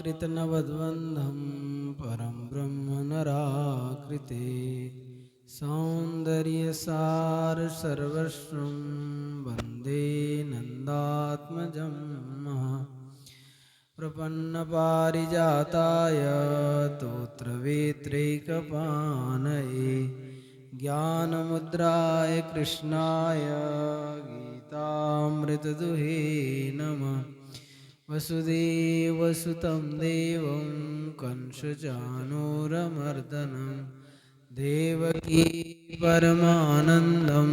कृतनवद्वन्द्वं परं ब्रह्म नराकृते सौन्दर्यसार सर्वस्वं वन्दे नन्दात्मजं प्रपन्नपारिजाताय तोत्रवेत्रैकपाणये ज्ञानमुद्राय कृष्णाय गीतामृतदुहे नमः। वसुदेवसुतं देवं कंसचाणूरमर्दनं देवकी परमानन्दं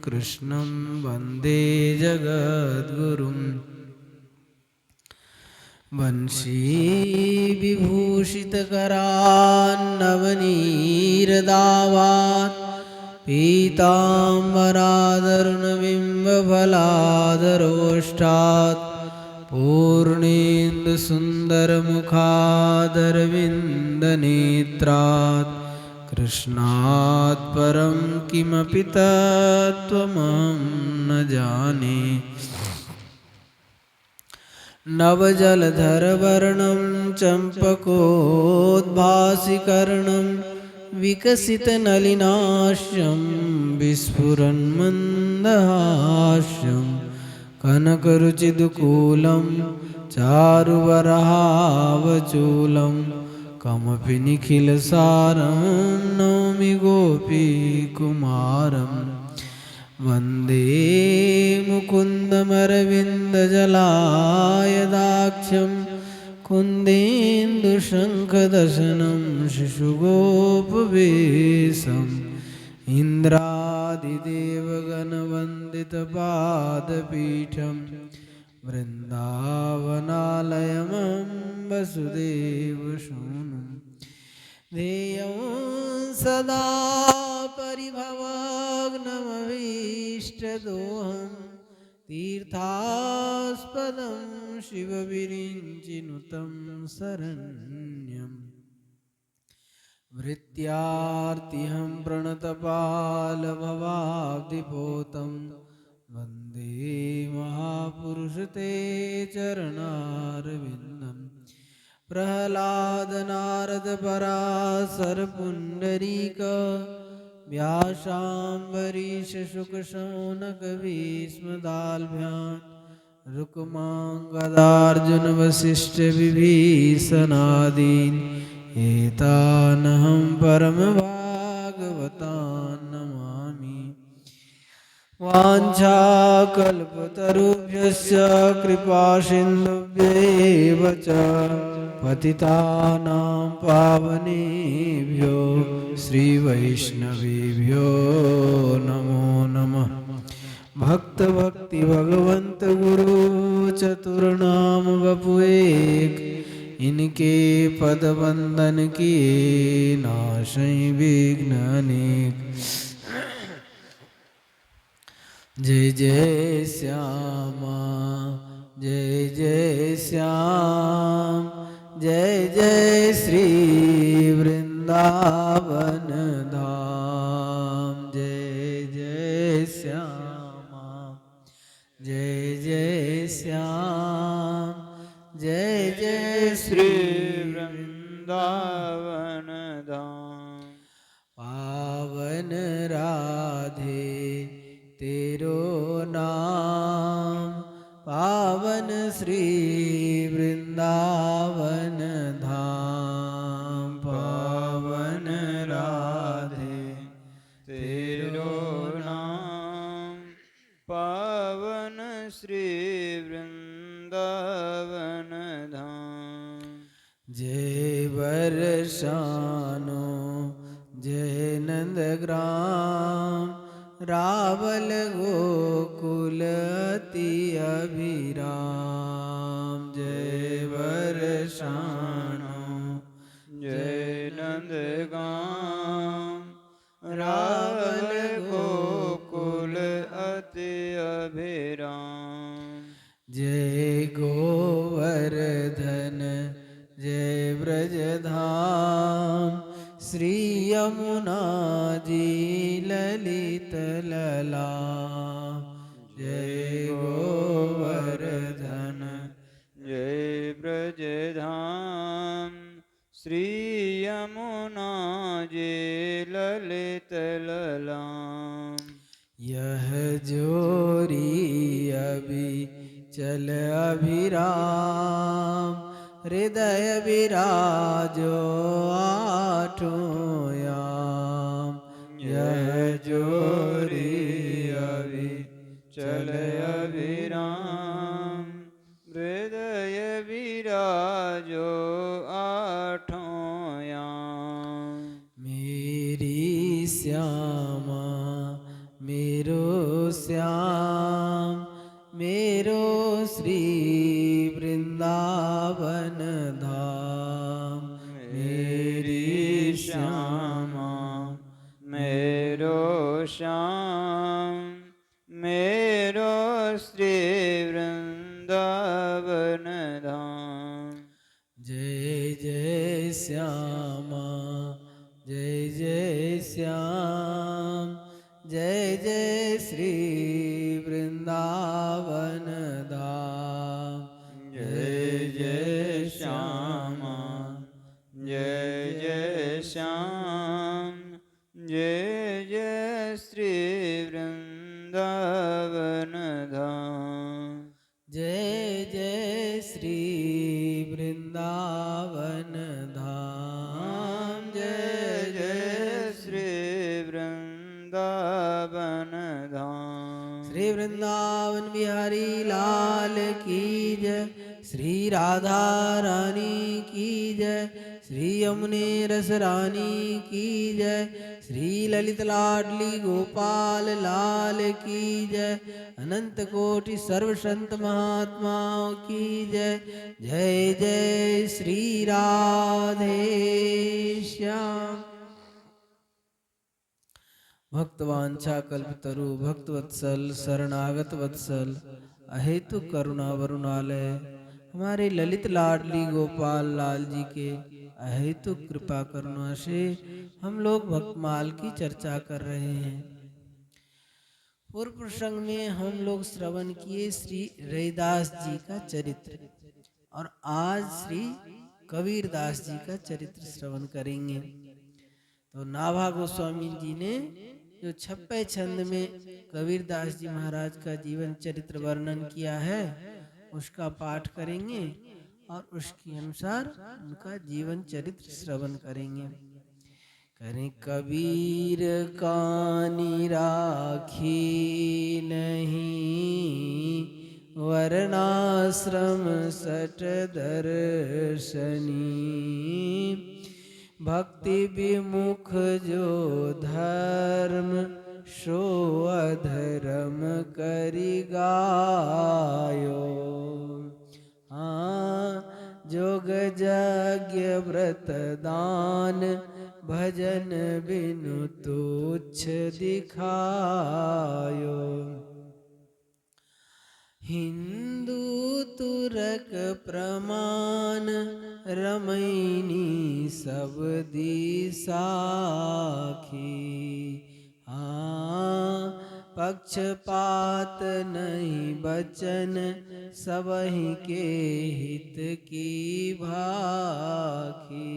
कृष्णं वन्दे जगद्गुरुं। वंशीविभूषितकरान्नवनीरदावात् पीताम्बरादरुणबिम्बफलादरोष्टात् पूर्णेन्दुसुन्दरमुखादरविन्दनेत्रात् कृष्णात् परं किमपि तत्त्वमहं न जाने। नवजलधरवर्णं चम्पकोद्भासिकर्णं विकसितनलिनाश्यं विस्फुरन्मन्दहास्यं कनकरुचिदुकूलं चारुवरहावचूलं कमपि निखिलसारं नौमि गोपीकुमारम्। वन्दे मुकुन्दमरविन्दजलायदाक्षं कुन्देन्दुशङ्खदशनं शिशुगोपवेशम् इन्द्रादिदेवगणवन्दितपादपीठं वृन्दावनालयमं वसुदेवसूनुं ध्येयं सदा परिभवग्नमभीष्टदोहं तीर्थास्पदं शिवविरिञ्चिनुतं शरण्यं। भृत्यार्तिहं प्रणतपालभवाब्धिपोतं वन्दे महापुरुषते चरणारविन्दम्। प्रह्लादनारदपराशरपुण्डरीक व्यासाम्बरीशशुकशौनकभीष्मदाल्भ्यां रुक्माङ्गदार्जुनवसिष्ठविभीषणादीन् एतानहं परमभागवतान् नमामि। वाञ्छाकल्पतरुभ्यश्च कृपासिन्धुभ्यैव च पतितानां पावनेभ्यो श्रीवैष्णवेभ्यो नमो नमः। भक्त भगवंत गुरु चतुर्नाम वपुएक इनके पद वंदन किए नाशै विघ्न अनेक। जय जय श्यामा जय जय श्याम जय जय श्री वृंदावन धाम। जय जय श्यामा जय जय श्याम जय जय श्री वृंदावन धाम। पावन राधे तेरो नाम पावन श्री वृंदावन धाम। पावन राधे तेरो नाम पावन श्री वृंदावन धाम। जय बरसानो जय नंदग्राम रावल गोकुल अति अभिराम। जय बरसानो जय नंदगाम रावल गोकुल अति अभिराम। जय गोवर्धन जय ब्रजधाम श्री यमुना जी ललित लला। जय गोवर्धन श्री यमुना जी ललित ललाम। यह जोरी अभी चल अभिराम, हृदय विराजो आठों याम। यह जोरी अभी चल अभिराम, हृदय विराजो आठों याम। मेरी श्यामा मेरो श्याम, मेरो श्री वृंदावन धाम। मेरी श्यामा मेरो श्याम, मेरो श्री वृंदावन धाम। जय जय श्यामा जय जय श्याम, जय जय श्री वृंदावन धाम। जय जय श्यामा जय जय श्याम, जय जय श्री वृंदावन धाम। जय जय श्री वृंदावन धाम। जय जय श्री वृंदावन धाम। श्री वृंदावन बिहारी लाल की जय, श्री राधा रानी की जय, श्री यमुने रस रानी की जय, श्री ललित लाडली गोपाल लाल की जय, अनंत कोटि सर्व संत महात्माओं की जय। जय जय श्री राधे श्याम। भक्तवांछा कल्पतरु भक्तवत्सल शरणागत वत्सल, अहेतु करुणा वरुणालय, हमारे ललित लाडली गोपाल लाल जी के अहेतु कृपा करुणा से हम लोग भक्तमाल की चर्चा कर रहे हैं। पूर्व प्रसंग में हम लोग श्रवण किए श्री रैदास जी का चरित्र, और आज श्री कबीरदास जी का चरित्र श्रवण करेंगे। तो नाभा गोस्वामी जी ने जो 56 छंद में कबीरदास जी महाराज का जीवन चरित्र वर्णन किया है, उसका पाठ करेंगे और उसके अनुसार उनका जीवन चरित्र श्रवण करेंगे। करें कबीर कानी राखी नहीं, वर्णाश्रम सट दर्शनी, भक्ति विमुख जो धर्म, सो अधर्म करि गायो। जोग यज्ञ व्रत दान, भजन बिनु तुच्छ दिखायो। हिंदू तुरक प्रमाण, रमैनी सब दिसाखी। पक्षपात नहीं बचन, सबहि के हित की भाखी।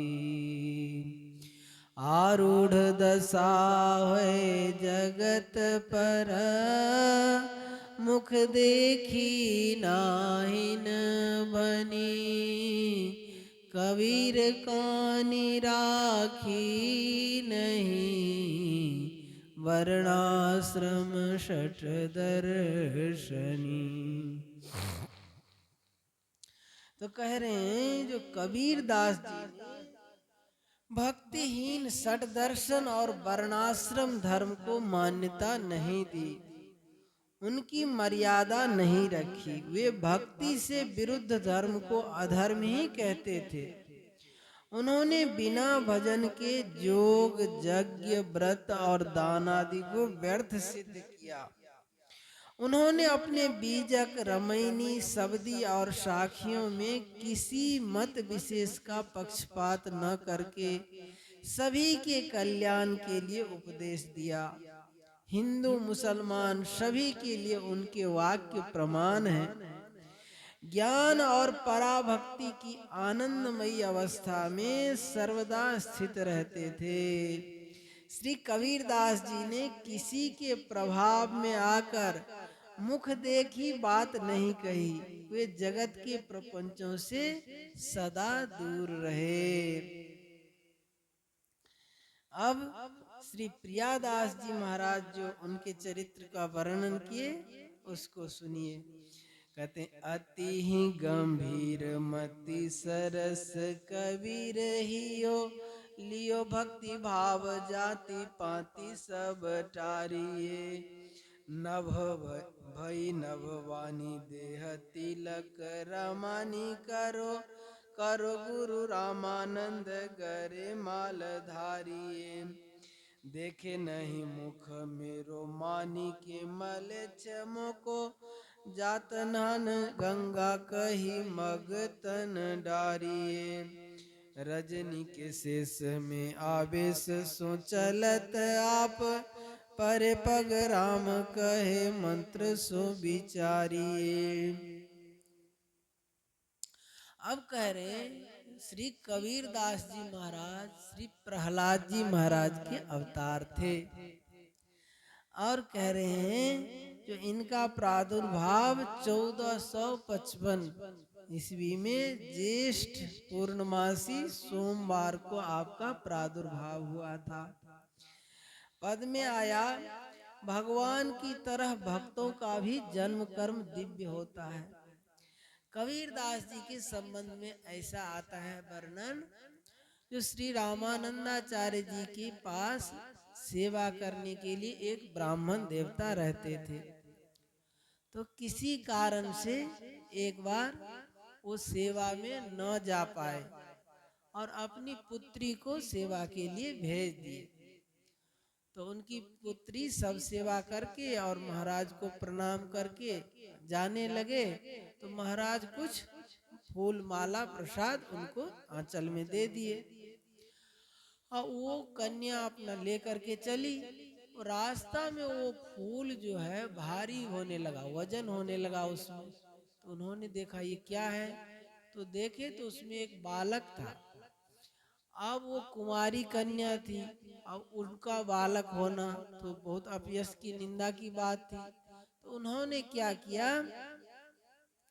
आरूढ़ दशा है जगत पर, मुख देखी नाहिन बनी। कबीर कानी राखी नहीं, वर्णाश्रम षट दर्शनी। तो कह रहे हैं जो कबीर दास जी भक्तिहीन षट दर्शन और वर्णाश्रम धर्म को मान्यता नहीं दी, उनकी मर्यादा नहीं रखी। वे भक्ति से विरुद्ध धर्म को अधर्म ही कहते थे। उन्होंने बिना भजन के योग यज्ञ व्रत और दान आदि को व्यर्थ सिद्ध किया। उन्होंने अपने बीजक रमैनी शब्दी और साखियों में किसी मत विशेष का पक्षपात न करके सभी के कल्याण के लिए उपदेश दिया। हिंदू मुसलमान सभी के लिए उनके वाक्य प्रमाण हैं। ज्ञान और पराभक्ति की आनंदमयी अवस्था में सर्वदा स्थित रहते थे। श्री कबीरदास जी ने किसी के प्रभाव में आकर मुख देखी बात नहीं कही। वे जगत के प्रपंचों से सदा दूर रहे। अब श्री प्रियादास जी महाराज जो उनके चरित्र का वर्णन किए उसको सुनिए। कहते हैं, अति ही गंभीर मति सरस कबीर हियो, लियो भक्ति भाव जाति पाति सब टारिये। नभ भई नभ वाणी देह तिलक रमानी करो, करो गुरु रामानंद करे माल धारिये। देखे नहीं मुख मेरो मानी के मल चमको, जातनान गंगा कही मग तन डारिये। रजनी के शेष में आवेश सो चलत आप, परे पग राम कहे मंत्र सो विचारिये। अब कह रहे श्री कबीरदास जी महाराज श्री प्रहलाद जी महाराज के अवतार थे और कह रहे हैं जो इनका प्रादुर्भाव 1455 ईस्वी में ज्येष्ठ पूर्णमासी सोमवार को आपका प्रादुर्भाव हुआ था। पद में आया, भगवान की तरह भक्तों का भी जन्म कर्म दिव्य होता है। कबीरदास जी के संबंध में ऐसा आता है वर्णन, जो श्री रामानंदाचार्य जी के पास सेवा करने के लिए एक ब्राह्मण देवता रहते थे। तो किसी कारण से एक बार वो सेवा में न जा पाए और अपनी पुत्री को सेवा के लिए भेज दिए। तो उनकी पुत्री सब सेवा करके और महाराज को प्रणाम करके जाने लगे। तो महाराज कुछ फूल माला प्रसाद उनको आंचल में दे दिए और वो कन्या अपना लेकर के चली। रास्ता में वो फूल जो है भारी होने लगा, वजन होने लगा उसमें। तो उन्होंने देखा ये क्या है, तो देखे तो उसमें एक बालक था। अब वो कुमारी कन्या थी, अब उनका बालक होना तो बहुत अपयश की निंदा की बात थी। तो उन्होंने क्या किया,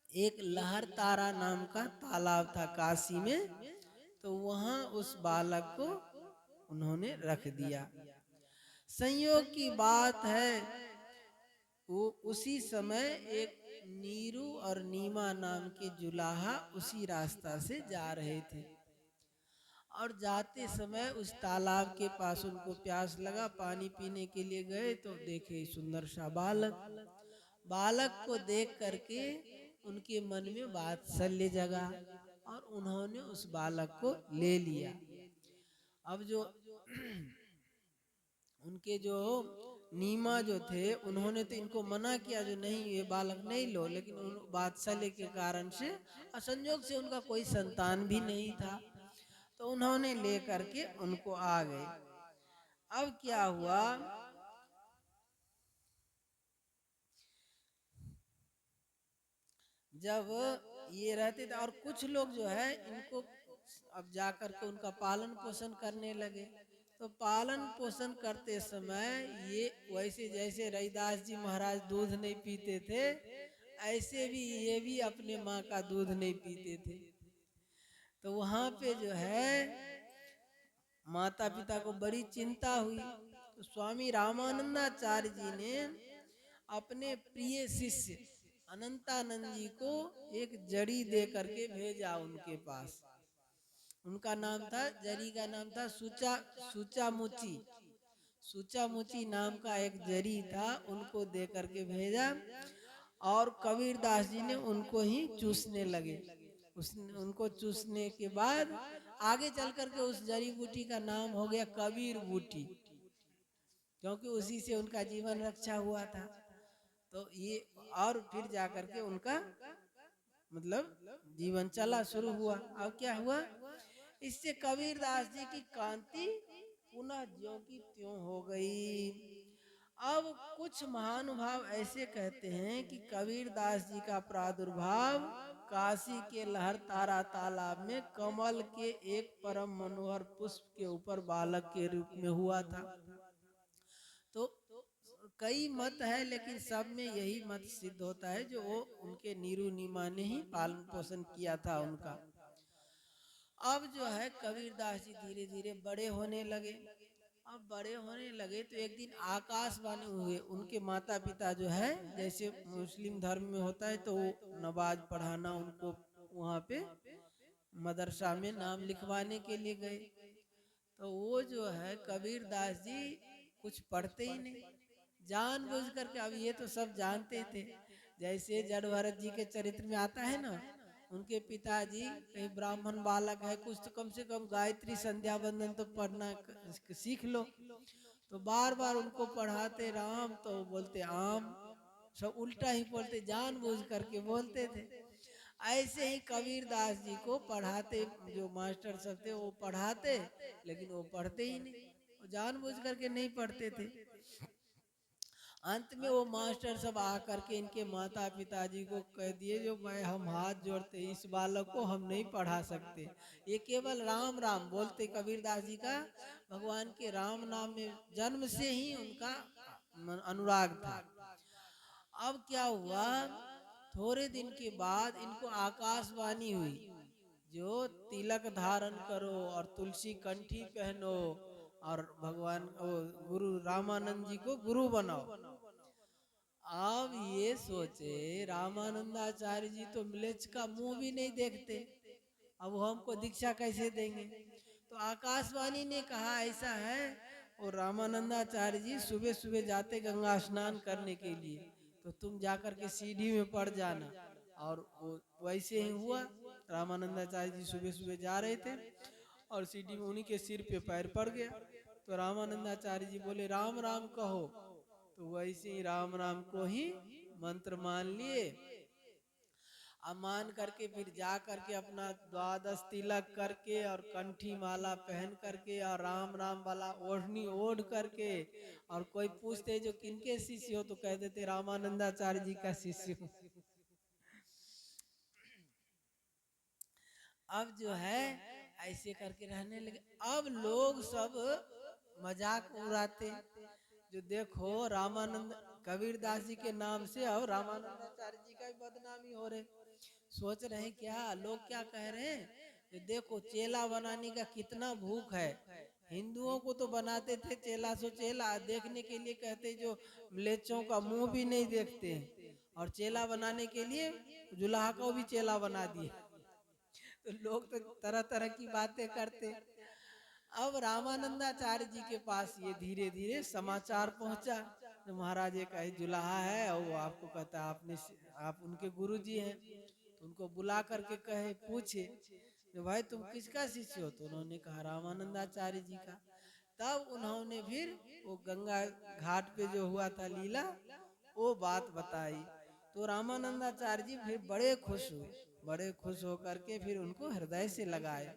एक लहर तारा नाम का तालाब था काशी में, तो वहां उस बालक को उन्होंने रख दिया। संयोग की बात है वो उसी समय एक नीरू और नीमा नाम के जुलाहा उसी रास्ता से जा रहे थे और जाते समय उस तालाब के पास उनको प्यास लगा, पानी पीने के लिए गए तो देखे सुंदर सा बालक। बालक को देख करके उनके मन में वात्सल्य जगा और उन्होंने उस बालक को ले लिया। अब जो उनके जो नीमा जो थे उन्होंने तो इनको मना किया, जो नहीं ये बालक नहीं लो, लेकिन उन वात्सल्य के कारण से असंयोग से उनका कोई संतान भी नहीं था, तो उन्होंने ले करके उनको आ गए। अब क्या हुआ, जब ये रहते थे और कुछ लोग जो है इनको अब जाकर के उनका पालन पोषण करने लगे। तो पालन पोषण करते समय ये वैसे जैसे रविदास जी महाराज दूध नहीं पीते थे, ऐसे भी ये भी अपने माँ का दूध नहीं पीते थे। तो वहां पे जो है माता पिता को बड़ी चिंता हुई। तो स्वामी रामानंदाचार्य जी ने अपने प्रिय शिष्य अनंतानंद जी को एक जड़ी दे करके भेजा उनके पास। उनका नाम था, जरी का नाम था सुचामुची। सुचामुची नाम का एक जरी था, उनको दे करके भेजा और कबीरदास जी ने उनको ही चूसने लगे। उनको चूसने के बाद आगे चल करके उस जड़ी बूटी का नाम हो गया कबीर बूटी, क्योंकि उसी से उनका जीवन रक्षा हुआ था। तो ये और फिर जाकर के उनका मतलब जीवन चला शुरू हुआ। अब क्या हुआ, इससे कबीरदास जी की कांति पुनः ज्यों की त्यों हो गई। अब कुछ महानुभाव ऐसे कहते हैं कि कबीरदास जी का प्रादुर्भाव काशी के लहर तारा तालाब में कमल के एक परम मनोहर पुष्प के ऊपर बालक के रूप में हुआ था। तो कई मत है, लेकिन सब में यही मत सिद्ध होता है जो वो उनके नीरू नीमा ने ही पालन पोषण किया था उनका। अब जो है कबीरदास जी धीरे धीरे बड़े होने लगे। अब बड़े होने लगे तो एक दिन आकाशवाणी हुए। उनके माता पिता जो है, जैसे मुस्लिम धर्म में होता है, तो वो नमाज पढ़ाना उनको वहाँ पे मदरसा में नाम लिखवाने के लिए गए। तो वो जो है कबीरदास जी कुछ पढ़ते ही नहीं, जानबूझ करके। अब ये तो सब जानते थे, जैसे जड़ भरत जी के चरित्र में आता है ना, उनके पिताजी कहीं ब्राह्मण बालक है, कुछ तो कम से कम गायत्री संध्या वंदन तो पढ़ना सीख लो। तो बार बार उनको पढ़ाते राम तो बोलते आम, सब उल्टा ही बोलते, जानबूझ करके बोलते थे। ऐसे ही कबीरदास जी को पढ़ाते, जो मास्टर सब थे वो पढ़ाते, लेकिन वो पढ़ते ही नहीं, वो जानबूझ करके नहीं पढ़ते थे। अंत में वो मास्टर सब आकर के इनके माता पिताजी को कह दिए, जो मैं हम हाथ जोड़ते, इस बालक को हम नहीं पढ़ा सकते। ये केवल राम राम बोलते। कबीरदास जी का भगवान के राम नाम में जन्म से ही उनका अनुराग था। अब क्या हुआ, थोड़े दिन के बाद इनको आकाशवाणी हुई, जो तिलक धारण करो और तुलसी कंठी पहनो और भगवान गुरु रामानंद जी को गुरु बनाओ। अब ये सोचे रामानंदाचार्य जी तो म्लेच्छ का मुंह भी नहीं देखते, अब वो हमको दीक्षा कैसे देंगे। तो आकाशवाणी ने कहा ऐसा है, और रामानंदाचार्य जी सुबह सुबह जाते गंगा स्नान करने के लिए, तो तुम जाकर के सीढ़ी में पड़ जाना। और वो वैसे ही हुआ। रामानंदाचार्य जी सुबह सुबह जा रहे थे और सीढ़ी में उन्हीं के सिर पे पैर पड़ गया। तो रामानंदाचार्य जी बोले राम राम कहो, तो वैसे ही राम राम को ही मंत्र मान लिए। अब मान करके फिर जा करके अपना द्वादश तिलक करके और कंठी माला पहन करके और राम राम वाला ओढ़नी ओढ़ करके, और कोई पूछते जो किनके शिष्य हो, तो कह देते रामानंदाचार्य जी का शिष्य हूँ। अब जो है ऐसे करके रहने लगे। अब लोग सब मजाक उड़ाते, जो देखो रामानंद कबीरदास जी के नाम से अब रामानंदाचार्य जी का भी बदनामी हो रहे। सोच रहे हैं क्या लोग क्या कह रहे हैं, कि देखो चेला बनाने का कितना भूख है। हिंदुओं को तो बनाते थे चेला सो चेला, देखने के लिए कहते जो म्लेच्छों का मुंह भी नहीं देखते हैं, और चेला बनाने के लिए जुलाहा को भी चेला बना दिए। तो लोग तो तरह तरह की बातें करते। अब रामानंदाचार्य जी के पास ये धीरे धीरे समाचार पहुंचा, तो महाराज एक जुलाहा है और वो आपको कहता है आप उनके गुरु जी हैं। तो उनको बुला करके कहे, पूछे तो भाई तुम किसका शिष्य हो, तो उन्होंने कहा रामानंदाचार्य जी का। तब उन्होंने फिर वो गंगा घाट पे जो हुआ था लीला, वो बात बताई। तो रामानंदाचार्य जी फिर बड़े खुश हुए, बड़े खुश होकर के फिर उनको हृदय से लगाए,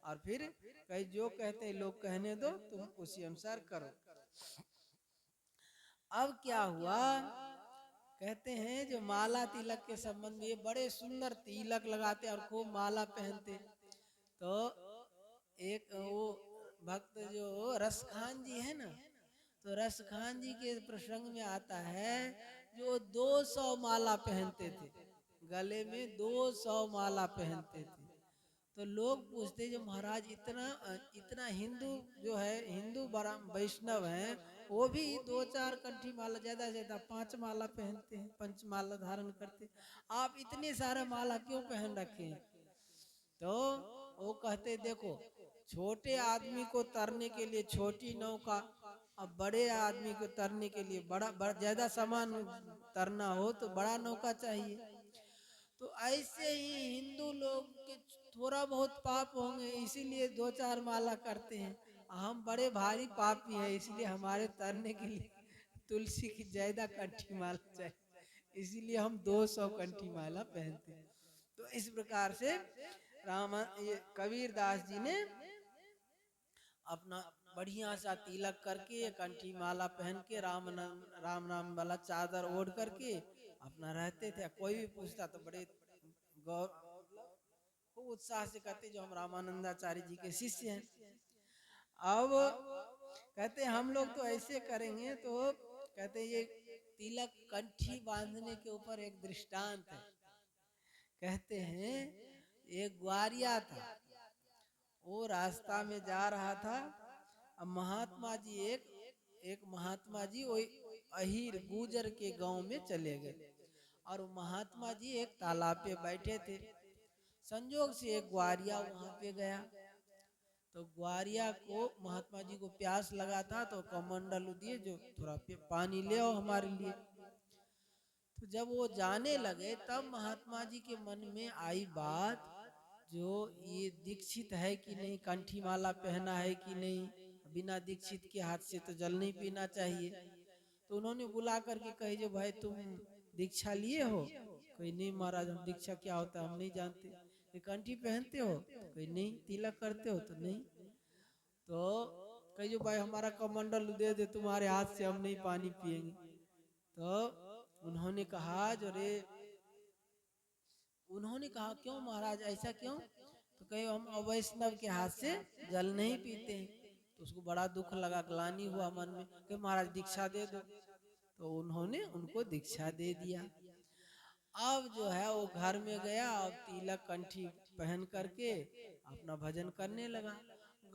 और फिर कहीं जो कहते लोग कहने दो, तुम उसी अनुसार करो। अब क्या हुआ, कहते हैं जो माला तिलक के संबंध में, ये बड़े सुंदर तिलक लगाते और खूब माला पहनते। तो एक वो भक्त जो रसखान जी है ना, तो रसखान जी के प्रसंग में आता है, जो 200 माला पहनते थे, गले में 200 माला पहनते थे। तो लोग पूछते जो महाराज इतना इतना हिंदू जो है, हिंदू वैष्णव हैं, वो भी 2-4 कंठी माला, ज्यादा से ज्यादा 5 माला पहनते हैं, पंच माला धारण करते हैं। आप इतने सारे माला क्यों पहन रखे हैं? तो वो कहते देखो, छोटे आदमी को तरने के लिए छोटी नौका, अब बड़े आदमी को तरने के लिए बड़ा ज्यादा सामान तरना हो तो बड़ा नौका चाहिए। तो ऐसे ही हिंदू लोग के थोड़ा बहुत पाप होंगे, इसीलिए 2-4 माला करते हैं। हम बड़े भारी पापी हैं, इसलिए हमारे तरने के लिए तुलसी की ज्यादा कंठी माला चाहिए, इसीलिए हम 200 कंठी माला पहनते हैं। तो इस प्रकार से ये कबीरदास जी ने अपना बढ़िया सा तिलक करके, कंठी माला पहन के, राम नाम वाला चादर ओढ़ करके अपना रहते थे। कोई भी पूछता तो बड़े गौर खूब उत्साह से कहते जो हम रामानंदाचार्य जी के शिष्य हैं। अब कहते हम लोग तो ऐसे करेंगे, तो कहते ये तिलक कंठी बांधने के ऊपर एक दृष्टांत है। कहते हैं एक ग्वारिया था, वो रास्ता में जा रहा था। अब महात्मा जी एक महात्मा जी वो अहीर गुजर के गांव में चले गए, और महात्मा जी एक तालाब पे बैठे थे। संजोग से एक ग्वारिया वहां पे गया, तो ग्वारिया को महात्मा जी को प्यास लगा था, तो कमंडल दिए जो थोड़ा पानी ले आओ हमारे लिए। तो जब वो जाने लगे तब महात्मा जी के मन में आई बात, जो ये दीक्षित है कि नहीं, कंठी माला पहना है कि नहीं, बिना दीक्षित के हाथ से तो जल नहीं पीना चाहिए। तो उन्होंने बुला करके कहे जो भाई तुम दीक्षा लिए हो? कोई नहीं महाराज, हम दीक्षा क्या होता है हम नहीं जानते। ये कंठी पहनते हो? कोई नहीं। तिलक करते हो? तो नहीं। तो कहे जो भाई हमारा कमंडल दे दे, तुम्हारे हाथ से हम नहीं पानी पिएंगे। तो उन्होंने कहा जो रे, उन्होंने कहा क्यों महाराज ऐसा क्यों? तो कहे हम अवैष्णव के हाथ से जल नहीं पीते हैं। तो उसको बड़ा दुख लगा, ग्लानि हुआ मन में कि महाराज दीक्षा दे दो। तो उन्होंने उनको दीक्षा दे दिया। अब जो है वो घर में गया, अब तिलक कंठी पहन करके अपना भजन करने लगा।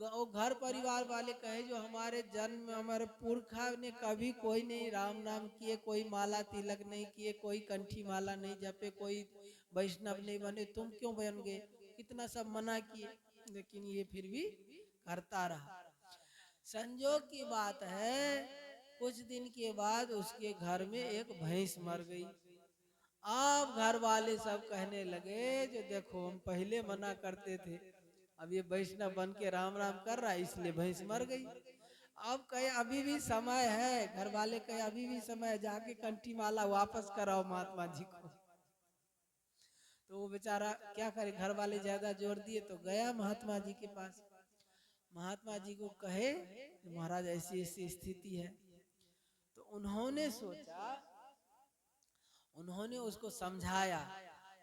वो घर परिवार वाले कहे जो हमारे जन्म में हमारे पुरखा ने कभी कोई नहीं राम नाम किए, कोई माला तिलक नहीं किए, कोई कंठी माला नहीं जपे, कोई वैष्णव नहीं बने, तुम क्यों बन गए? कितना सब मना किए, लेकिन ये फिर भी करता रहा। संजोग की बात है, कुछ दिन के बाद उसके घर में एक भैंस मर गई। अब घर वाले सब कहने लगे जो देखो हम पहले मना करते थे, अब ये वैष्णव बन के राम राम कर रहा है इसलिए भैंस मर गई। अब कहे अभी भी समय है, घर वाले कहे अभी भी समय है, जाके कंठी माला वापस कराओ महात्मा जी को। तो वो बेचारा क्या करे, घर वाले ज्यादा जोर दिए तो गया महात्मा जी के पास। महात्मा जी को कहे महाराज ऐसी ऐसी स्थिति है। तो उन्होंने सोचा, उन्होंने उसको समझाया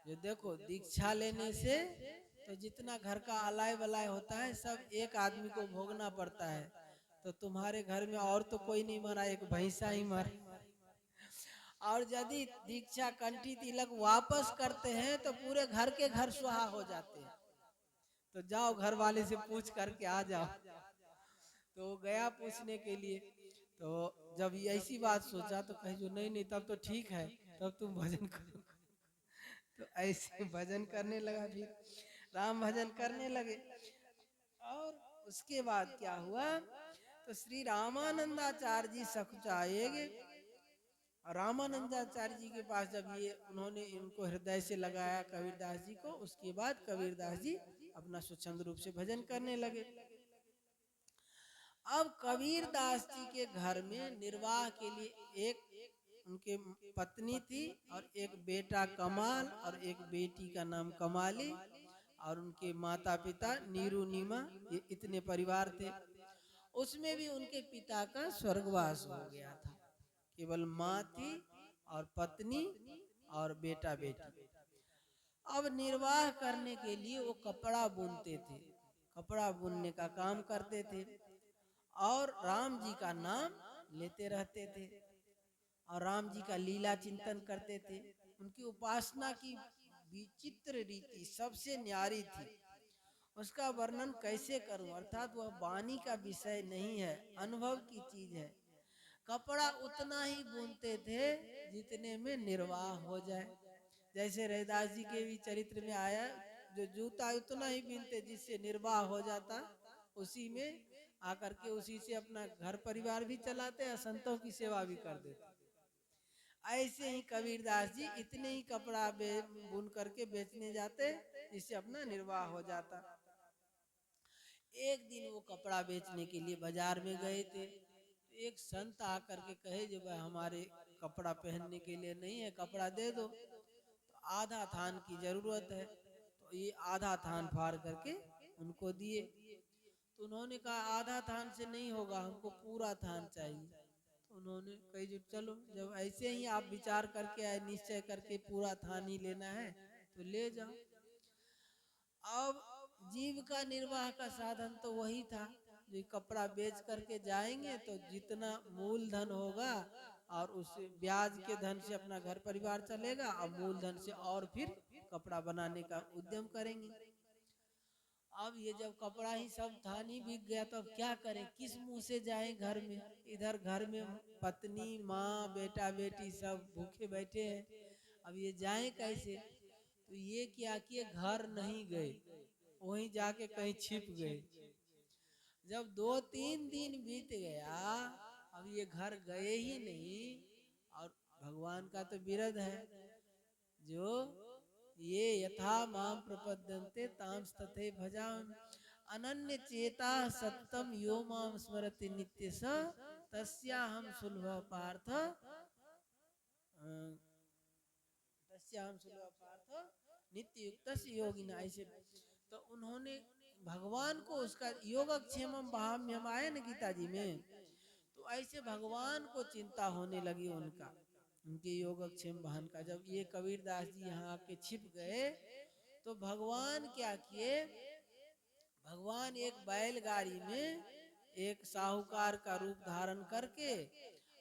जो देखो दीक्षा लेने से तो जितना घर का अलाय बलाय होता है सब एक आदमी को भोगना पड़ता है। तो तुम्हारे घर में और तो कोई नहीं मरा, एक भैंसा ही मरा। और यदि दीक्षा कंठी तिलक वापस करते हैं तो पूरे घर के घर सुहा हो जाते हैं। तो जाओ घर वाले से पूछ करके आ जाओ। तो गया पूछने के लिए। तो जब ऐसी बात सोचा तो कहे जो नहीं नहीं तब तो ठीक है, तब तुम भजन करो। तो ऐसे भजन करने लगा, फिर राम भजन करने लगे। और उसके बाद क्या हुआ, तो श्री रामानंदाचार्य जी सकुचाएगे। और रामानंदाचार्य जी के पास जब ये उन्होंने इनको हृदय से लगाया कबीरदास जी को, उसके बाद कबीरदास जी अपना स्वच्छंद रूप से भजन करने लगे। अब कबीरदास जी के घर में निर्वाह के लिए एक उनके पत्नी थी और एक बेटा कमाल और एक बेटी का नाम कमाली, और उनके माता पिता नीरू नीमा, ये इतने परिवार थे। उसमें भी उनके पिता का स्वर्गवास हो गया था, केवल माँ थी और पत्नी और बेटा बेटी। अब निर्वाह करने के लिए वो कपड़ा बुनते थे, कपड़ा बुनने का काम करते थे और राम जी का नाम लेते रहते थे और राम जी का लीला चिंतन करते थे। उनकी उपासना की विचित्र रीति सबसे न्यारी थी, उसका वर्णन कैसे करूं, अर्थात वह वाणी का विषय नहीं है, अनुभव की चीज है। कपड़ा उतना ही बुनते थे जितने में निर्वाह हो जाए। जैसे रैदास जी के भी चरित्र में आया, जो जूता उतना ही बीनते जिससे निर्वाह हो जाता, उसी में आकर के उसी से अपना घर परिवार भी चलाते और संतों की सेवा भी कर देते। ऐसे ही कबीरदास जी इतने ही कपड़ा बुन करके बेचने जाते जिससे अपना निर्वाह हो जाता। एक दिन वो कपड़ा बेचने के लिए बाजार में गए थे, तो एक संत आकर के कहे जो भाई हमारे कपड़ा पहनने के लिए नहीं है, कपड़ा दे दो। तो आधा थान की जरूरत है, तो ये आधा थान फाड़ करके उनको दिए। तो उन्होंने कहा आधा थान से नहीं होगा, हमको पूरा थान चाहिए। तो उन्होंने कही जो चलो जब ऐसे ही आप विचार करके आए, निश्चय करके पूरा थान ही लेना है, तो ले जाओ। अब जीविका निर्वाह का साधन तो वही था, जो कपड़ा बेच करके जाएंगे तो जितना मूलधन होगा और उस ब्याज के धन से अपना घर परिवार चलेगा, और मूलधन से और फिर कपड़ा बनाने का उद्यम करेंगे। अब ये जब कपड़ा ही सब था नहीं, बिक गया, तो अब क्या करें, किस मुंह से जाएं घर में। इधर घर में पत्नी माँ बेटा बेटी सब भूखे बैठे हैं, अब ये जाएं कैसे। तो ये क्या किए, घर नहीं गए, वहीं जाके कहीं छिप गए। जब 2-3 दिन बीत गया, अब ये घर गए ही नहीं। और भगवान का तो विरध है, जो ये यथा माम प्रपद्यन्ते ताम तथे भजाम, अनन्य चेता सत्तम यो माम स्मरति नित्य स तस्याहम सुलभ पार्थ तस्याहम सुलभ पार्थ नित्य युक्त योगिना। ऐसे तो उन्होंने भगवान को उसका योगक्षेमम बहाम्यम आए न गीता जी में, तो ऐसे भगवान को चिंता होने लगी उनका, उनके योगक्षेम बहन का। जब ये कबीरदास जी यहाँ आके छिप गए तो भगवान क्या किए, भगवान एक बैलगाड़ी में एक साहूकार का रूप धारण करके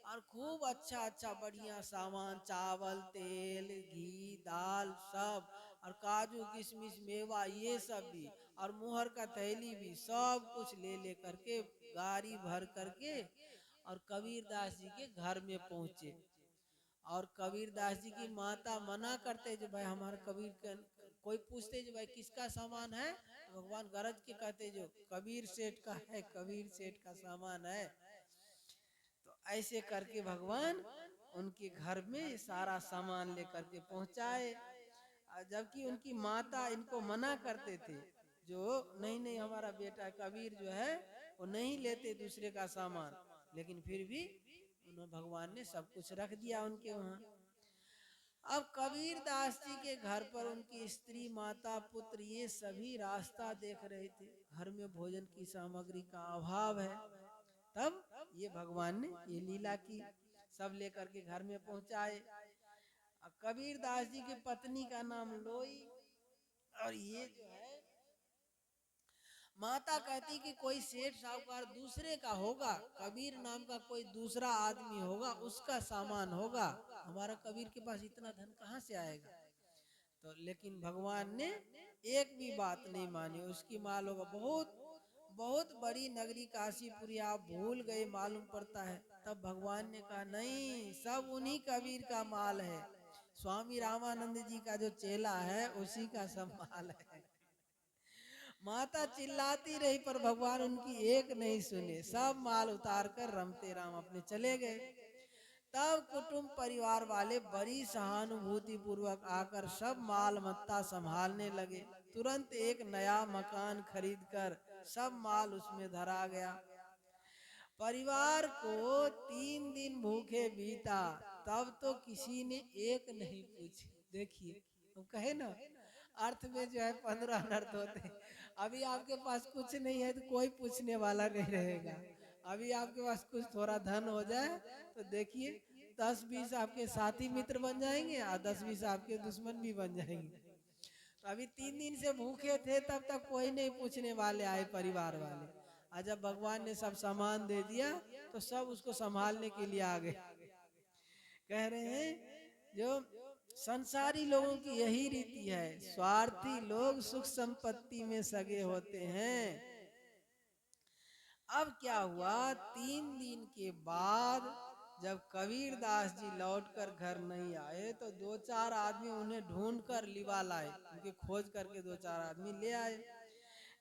और खूब अच्छा अच्छा बढ़िया सामान, चावल तेल घी दाल सब, और काजू किशमिश मेवा ये सब भी, और मुहर का थैली भी, सब कुछ ले ले करके गाड़ी भर करके और कबीरदास जी के घर में पहुंचे। और कबीरदास जी की माता मना करते, जो भाई हमारे कबीर के, कोई पूछते जो भाई किसका सामान है, तो भगवान गरज के कहते जो कबीर सेठ का है, कबीर सेठ का सामान है। तो ऐसे करके भगवान उनके घर में सारा सामान लेकर के पहुंचाए। जबकि उनकी माता इनको मना करते थे, जो नहीं नहीं हमारा बेटा कबीर जो है वो नहीं लेते दूसरे का सामान, लेकिन फिर भी उन्होंने भगवान ने सब कुछ रख दिया उनके वहां। अब कबीर दास जी के घर पर उनकी स्त्री माता पुत्र ये सभी रास्ता देख रहे थे, घर में भोजन की सामग्री का अभाव है। तब ये भगवान ने ये लीला की, सब लेकर के घर में पहुंचाए। अब कबीर दास जी की पत्नी का नाम लोई, और ये जो है माता कहती कि कोई सेठ साहूकार दूसरे का होगा, कबीर नाम का कोई दूसरा आदमी होगा, उसका सामान होगा, हमारा कबीर के पास इतना धन कहाँ से आएगा। तो लेकिन भगवान ने एक भी बात नहीं मानी, उसकी माल होगा। बहुत बहुत बड़ी नगरी काशीपुरी आप भूल गए मालूम पड़ता है। तब भगवान ने कहा नहीं, सब उन्हीं कबीर का माल है, स्वामी रामानंद जी का जो चेला है उसी का सब माल है। माता चिल्लाती रही पर भगवान उनकी एक नहीं सुने, सब माल उतार कर रमते राम अपने चले गए। तब कुटुंब परिवार वाले बड़ी सहानुभूति पूर्वक आकर सब माल मत्ता संभालने लगे। तुरंत एक नया मकान खरीदकर सब माल उसमें धरा गया। परिवार को 3 दिन भूखे बीता, तब तो किसी ने एक नहीं पूछी। देखिए हम कहे ना, अर्थ में जो है 15 अनर्थ होते हैं। अभी आपके पास कुछ नहीं है तो कोई पूछने वाला नहीं रहेगा। अभी आपके पास कुछ थोड़ा धन हो जाए तो देखिए 10-20 आपके साथी मित्र बन जाएंगे और 10-20 आपके दुश्मन भी बन जाएंगे। तो अभी 3 दिन से भूखे थे, तब तक कोई नहीं पूछने वाले आए परिवार वाले। आज जब भगवान ने सब सामान दे दिया तो सब उसको संभालने के लिए आ गए। कह रहे हैं जो संसारी लोगों की यही रीति है, स्वार्थी लोग सुख संपत्ति में सगे होते हैं। अब क्या हुआ, 3 दिन के बाद जब कबीर दास जी लौटकर घर नहीं आए तो 2-4 आदमी उन्हें ढूंढ कर लिवा लाए, उनके खोज करके 2-4 आदमी ले आए।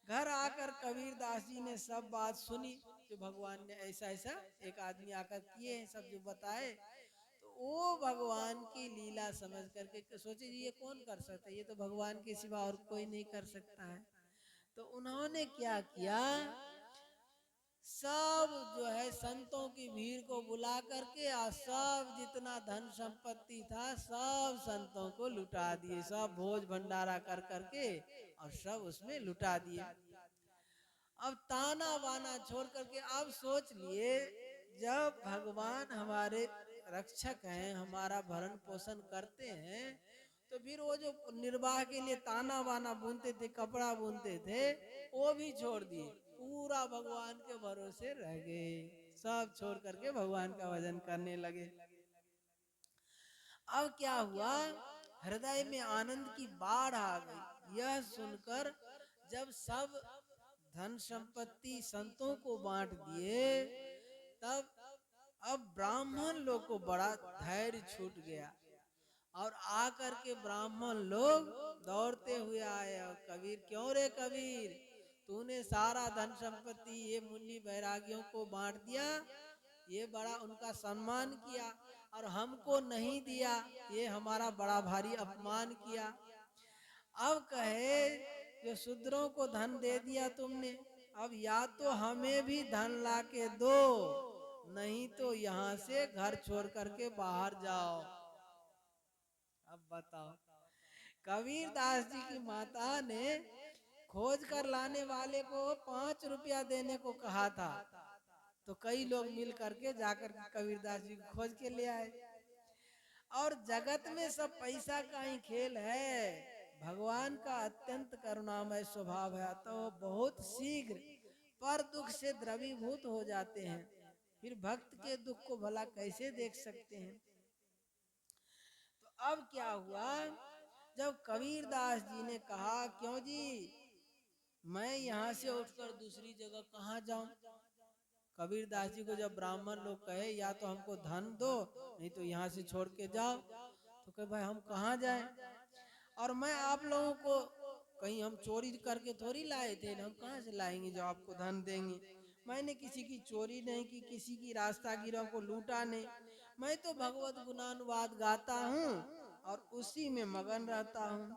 घर आकर कबीर दास जी ने सब बात सुनी, जो भगवान ने ऐसा ऐसा एक आदमी आकर किए हैं, सब जो बताए। तो वो भगवान की लीला समझ करके सोचे जी ये कौन कर सकता है, ये तो भगवान के सिवा और कोई नहीं कर सकता है। तो उन्होंने क्या किया, सब जो है संतों की भीड़ को बुला करके और सब जितना धन संपत्ति था सब संतों को लुटा दिए, सब भोज भंडारा कर करके और सब उसमें लुटा दिए। अब ताना बाना छोड़ करके अब सोच लिए, जब भगवान हमारे रक्षक हैं, हमारा भरण पोषण करते हैं, तो फिर वो जो निर्वाह के लिए ताना बाना बुनते थे, कपड़ा बुनते थे, वो भी छोड़ दिए, पूरा भगवान के भरोसे रह गए, सब छोड़ करके भगवान का भजन करने लगे। अब क्या हुआ, हृदय में आनंद की बाढ़ आ गई। यह सुनकर जब सब धन संपत्ति संतों को बांट दिए, तब अब ब्राह्मण लोग को बड़ा धैर्य छूट गया, और आकर के ब्राह्मण लोग दौड़ते हुए आए, और कबीर, क्यों रे कबीर, तूने सारा धन संपत्ति ये मुनि बैरागियों को बांट दिया, ये बड़ा उनका सम्मान किया, और हमको नहीं दिया, ये हमारा बड़ा भारी अपमान किया। अब कहे, जो शूद्रों को धन दे दिया तुमने, अब या तो हमें भी धन ला के दो, नहीं तो यहाँ से घर छोड़ करके बाहर जाओ। अब बताओ, कबीर दास जी की माता ने खोज कर लाने वाले को 5 रुपया देने को कहा था, तो कई लोग मिल करके जाकर कबीरदास जी को खोज के ले आए। और जगत में सब पैसा का ही खेल है, भगवान का अत्यंत करुणामय स्वभाव है, तो वो बहुत शीघ्र पर दुख से द्रवीभूत हो जाते हैं, फिर भक्त के दुख को भला कैसे देख सकते हैं। तो अब क्या हुआ, जब कबीरदास जी ने कहा, क्यों जी, मैं यहाँ से उठकर दूसरी जगह कहाँ जाऊं। कबीरदास जी को जब ब्राह्मण लोग कहे, या तो हमको धन दो, नहीं तो यहाँ से छोड़ के जाओ, तो कहे भाई हम कहाँ जाएं, और मैं आप लोगों को, कहीं हम चोरी करके थोड़ी लाए थे, हम कहाँ से लाएंगे जो आपको धन देंगे। मैंने किसी की चोरी नहीं की, किसी की रास्तागीरों को लूटा नहीं, मैं तो भगवत गुणानुवाद गाता हूँ और उसी में मगन रहता हूँ।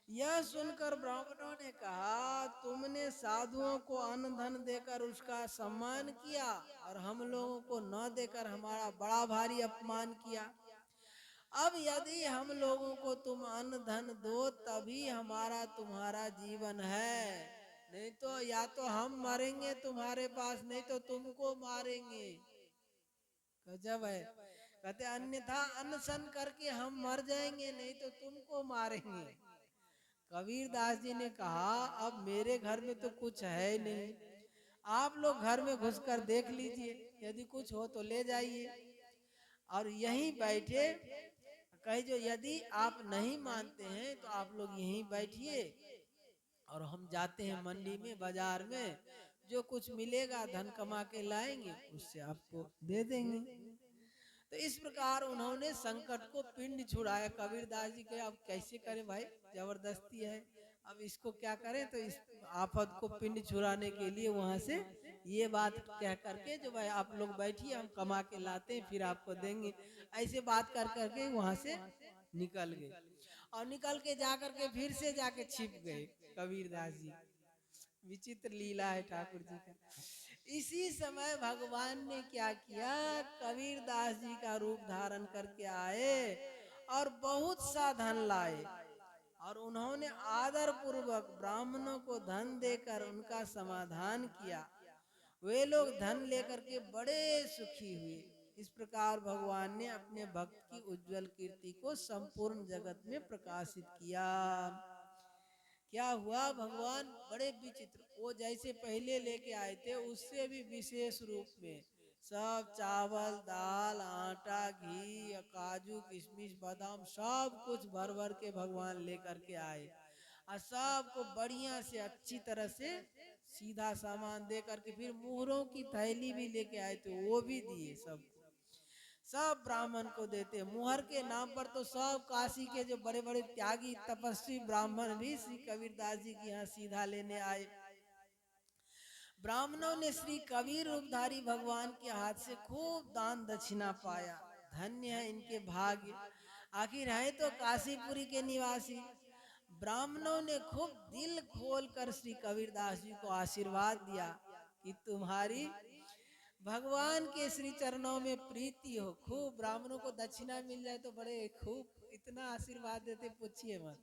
यह सुनकर ब्राह्मणों ने कहा, तुमने साधुओं को अन्न धन देकर उसका सम्मान किया, और हम लोगों को न देकर हमारा बड़ा भारी अपमान किया। अब यदि हम लोगों को तुम अन्न धन दो, तभी हमारा तुम्हारा जीवन है, नहीं तो या तो हम मरेंगे तुम्हारे पास, नहीं तो तुमको मारेंगे। गजब है, कहते अन्यथा अनशन करके हम मर जाएंगे, नहीं तो तुमको मारेंगे। कबीरदास जी ने कहा, अब मेरे घर में तो कुछ है नहीं, आप लोग घर में घुसकर देख लीजिए, यदि कुछ हो तो ले जाइए, और यहीं बैठे, कहे जो यदि आप नहीं मानते हैं तो आप लोग यहीं बैठिए, और हम जाते हैं मंडी में, बाजार में, जो कुछ मिलेगा धन कमा के लाएंगे, उससे आपको दे देंगे। तो इस प्रकार उन्होंने संकट को पिंड छुड़ाया। कबीरदास जी के अब कैसे करें भाई, जबरदस्ती है, अब इसको क्या करें, तो इस आफत को पिंड छुड़ाने के लिए वहां से ये बात कह करके, जो भाई आप लोग बैठिए, हम कमा के लाते हैं फिर आपको देंगे, ऐसे बात कर करके वहां से निकल गए, और निकल के जा करके फिर से जाके छिप गए कबीरदास जी। विचित्र लीला है ठाकुर जी का। इसी समय भगवान ने क्या किया, कबीरदास जी का रूप धारण करके आए, और बहुत सा धन लाए, और उन्होंने आदर पूर्वक ब्राह्मणों को धन देकर उनका समाधान किया। वे लोग धन लेकर के बड़े सुखी हुए। इस प्रकार भगवान ने अपने भक्त की उज्जवल कीर्ति को संपूर्ण जगत में प्रकाशित किया। क्या हुआ, भगवान बड़े विचित्र, वो जैसे पहले लेके आए थे उससे भी विशेष रूप में सब चावल दाल आटा घी काजू किशमिश बादाम सब कुछ भर भर के भगवान लेकर के आए, और सबको बढ़िया से अच्छी तरह से सीधा सामान दे करके, फिर मुहरों की थैली भी लेके आए थे, वो भी दिए सबको, सब ब्राह्मण को देते। मुहर के नाम पर तो सब काशी के जो बड़े बड़े त्यागी तपस्वी ब्राह्मण भी श्री कबीरदास जी के यहाँ सीधा लेने आए। ब्राह्मणों ने श्री कबीर रूपधारी भगवान के हाथ से खूब दान दक्षिणा पाया। धन्य है इनके भाग्य, आखिर है तो काशीपुरी के निवासी। ब्राह्मणों ने खूब दिल खोलकर श्री कबीरदास जी को आशीर्वाद दिया कि तुम्हारी भगवान के श्री चरणों में प्रीति हो। खूब ब्राह्मणों को दक्षिणा मिल जाए तो बड़े खूब इतना आशीर्वाद देते, पूछिए मत।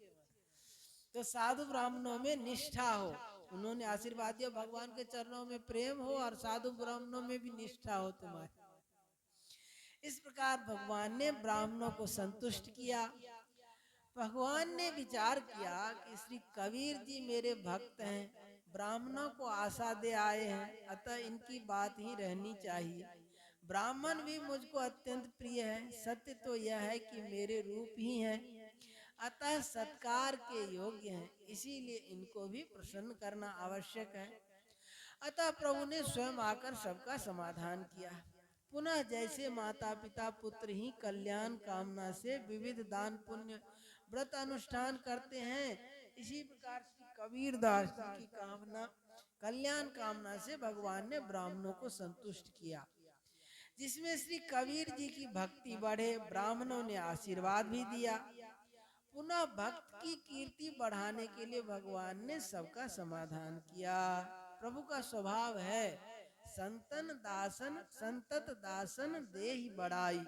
तो साधु ब्राह्मणों में निष्ठा हो, उन्होंने आशीर्वाद दिया, भगवान के चरणों में प्रेम हो और साधु ब्राह्मणों में भी निष्ठा हो तुम्हारी। इस प्रकार भगवान ने ब्राह्मणों को संतुष्ट किया। भगवान ने विचार किया कि श्री कबीर जी मेरे भक्त हैं, ब्राह्मणों को आशा दे आए हैं, अतः इनकी बात ही रहनी चाहिए। ब्राह्मण भी मुझको अत्यंत प्रिय है। सत्य तो यह है कि मेरे रूप ही हैं, अतः सत्कार के योग्य हैं, इसीलिए इनको भी प्रसन्न करना आवश्यक है। अतः प्रभु ने स्वयं आकर सबका समाधान किया। पुनः जैसे माता पिता पुत्र ही कल्याण कामना से विविध दान पुण्य व्रत अनुष्ठान करते हैं, इसी प्रकार श्री कबीर दास जी की कामना कल्याण कामना से भगवान ने ब्राह्मणों को संतुष्ट किया, जिसमें श्री कबीर जी की भक्ति बढ़े। ब्राह्मणों ने आशीर्वाद भी दिया। पुनः भक्त की कीर्ति बढ़ाने के लिए भगवान ने सबका समाधान किया। प्रभु का स्वभाव है संतत दासन देहि बढ़ाई।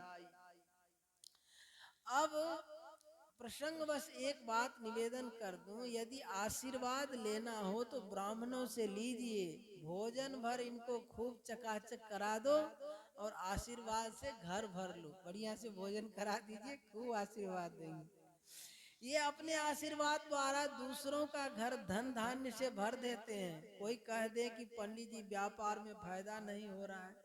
अब प्रसंग बस एक बात निवेदन कर दूं, यदि आशीर्वाद लेना हो तो ब्राह्मणों से लीजिए, भोजन भर इनको खूब चकाचक करा दो और आशीर्वाद से घर भर लो, बढ़िया से भोजन करा दीजिए, खूब आशीर्वाद देंगे। ये अपने आशीर्वाद द्वारा दूसरों का घर धन धान्य से भर देते हैं। कोई कह दे कि पंडित जी व्यापार में फायदा नहीं हो रहा है,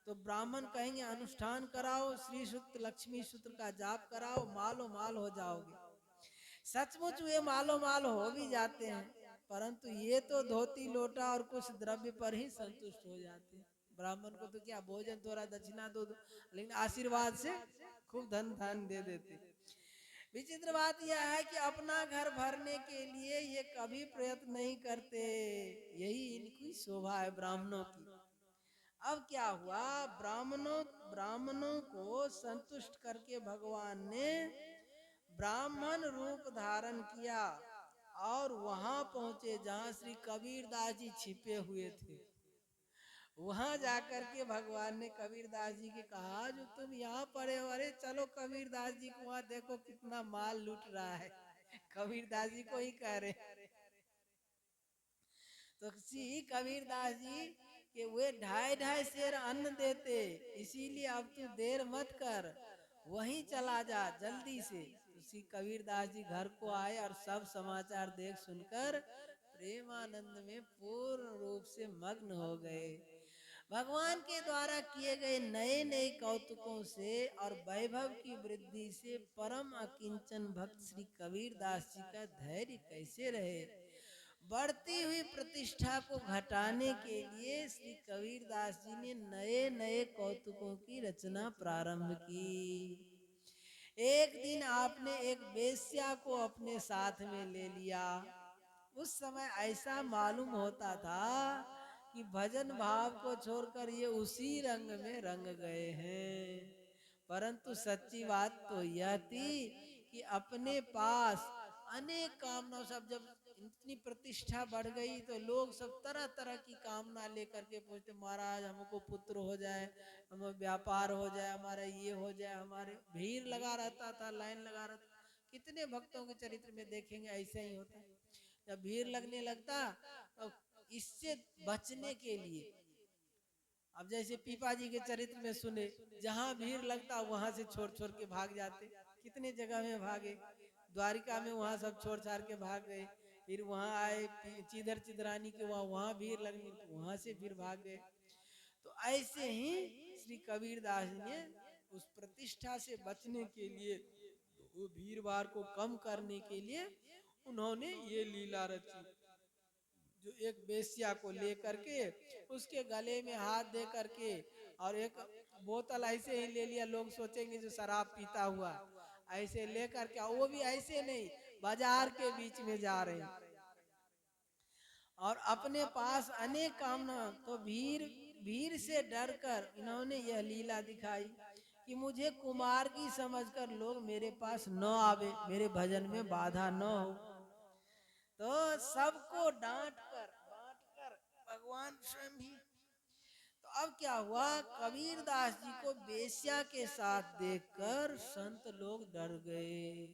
तो ब्राह्मण कहेंगे अनुष्ठान कराओ, श्री सूक्त लक्ष्मी सूत्र का जाप कराओ, मालो माल हो जाओगे। सचमुच वे मालो माल हो भी जाते हैं, परंतु ये तो धोती लोटा और कुछ द्रव्य पर ही संतुष्ट हो जाते हैं। ब्राह्मण को तो क्या भोजन थोड़ा दक्षिणा दो, लेकिन आशीर्वाद से खूब धन धान दे देते। विचित्र बात यह है कि अपना घर भरने के लिए ये कभी प्रयत्न नहीं करते, यही इनकी शोभा है ब्राह्मणों की। अब क्या हुआ, ब्राह्मणों को संतुष्ट करके भगवान ने ब्राह्मण रूप धारण किया और वहां पहुंचे जहां श्री कबीरदास जी छिपे हुए थे। वहां जाकर के भगवान ने कबीरदास जी के कहा, जो तुम यहाँ पड़े हो, अरे चलो कबीरदास जी को वहां देखो कितना माल लूट रहा है। कबीरदास जी को ही कह रहे। तो सी कबीरदास जी के वे 2.5 सेर अन्न देते, इसीलिए अब तू देर मत कर, वहीं चला जा जल्दी से। तो श्री कबीरदास जी घर को आए और सब समाचार देख सुनकर प्रेमानंद में पूर्ण रूप से मग्न हो गए। भगवान के द्वारा किए गए नए नए कौतुकों से और वैभव की वृद्धि से परम अकिंचन भक्त श्री कबीर दास जी का धैर्य कैसे रहे। बढ़ती हुई प्रतिष्ठा को घटाने के लिए श्री कबीर दास जी ने नए नए कौतुकों की रचना प्रारंभ की। एक दिन आपने एक वेश्या को अपने साथ में ले लिया। उस समय ऐसा मालूम होता था कि भजन भाव को छोड़कर ये उसी रंग में रंग गए हैं, परंतु सच्ची बात तो यह थी कि अपने पास अनेक कामनाओं, सब जब इतनी प्रतिष्ठा बढ़ गई तो लोग सब तरह तरह की कामना लेकर के पूछते, महाराज हमको पुत्र हो जाए, हम व्यापार हो जाए, हमारा ये हो जाए, हमारे भीड़ लगा रहता था, लाइन लगा रहता। कितने भक्तों के चरित्र में देखेंगे ऐसे ही होता है। जब भीड़ लगने लगता तो इससे बचने के लिए, अब जैसे पीपा जी के चरित्र में सुने, जहां भीड़ लगता वहां से छोड़ छोड़ के भाग जाते। कितने जगह में भागे, द्वारिका में वहां सब छोड़ छाड़ के भाग गए, फिर वहां आए चिदर चिदरानी के वहां भीड़ लगनी तो वहां से फिर भाग गए। तो ऐसे ही श्री कबीर दास ने उस प्रतिष्ठा से बचने के लिए, वो भीड़ भाड़ को कम करने के लिए उन्होंने ये लीला रची, जो एक बेस्या को लेकर के उसके गले में हाथ दे करके और एक बोतल ऐसे ही ले लिया, लोग सोचेंगे जो शराब पीता हुआ, ऐसे लेकर के, वो भी ऐसे नहीं, बाजार के बीच में जा रहे हैं और अपने पास अनेक कामना। तो भीड़ भीड़ से डरकर इन्होंने यह लीला दिखाई कि मुझे कुमार की समझकर लोग मेरे पास न आवे, मेरे भजन में बाधा न हो। तो सबको डांट कर बांट कर भगवान स्वयं ही। तो अब क्या हुआ, कबीर दास जी को बेश्या के साथ देखकर संत लोग डर गए।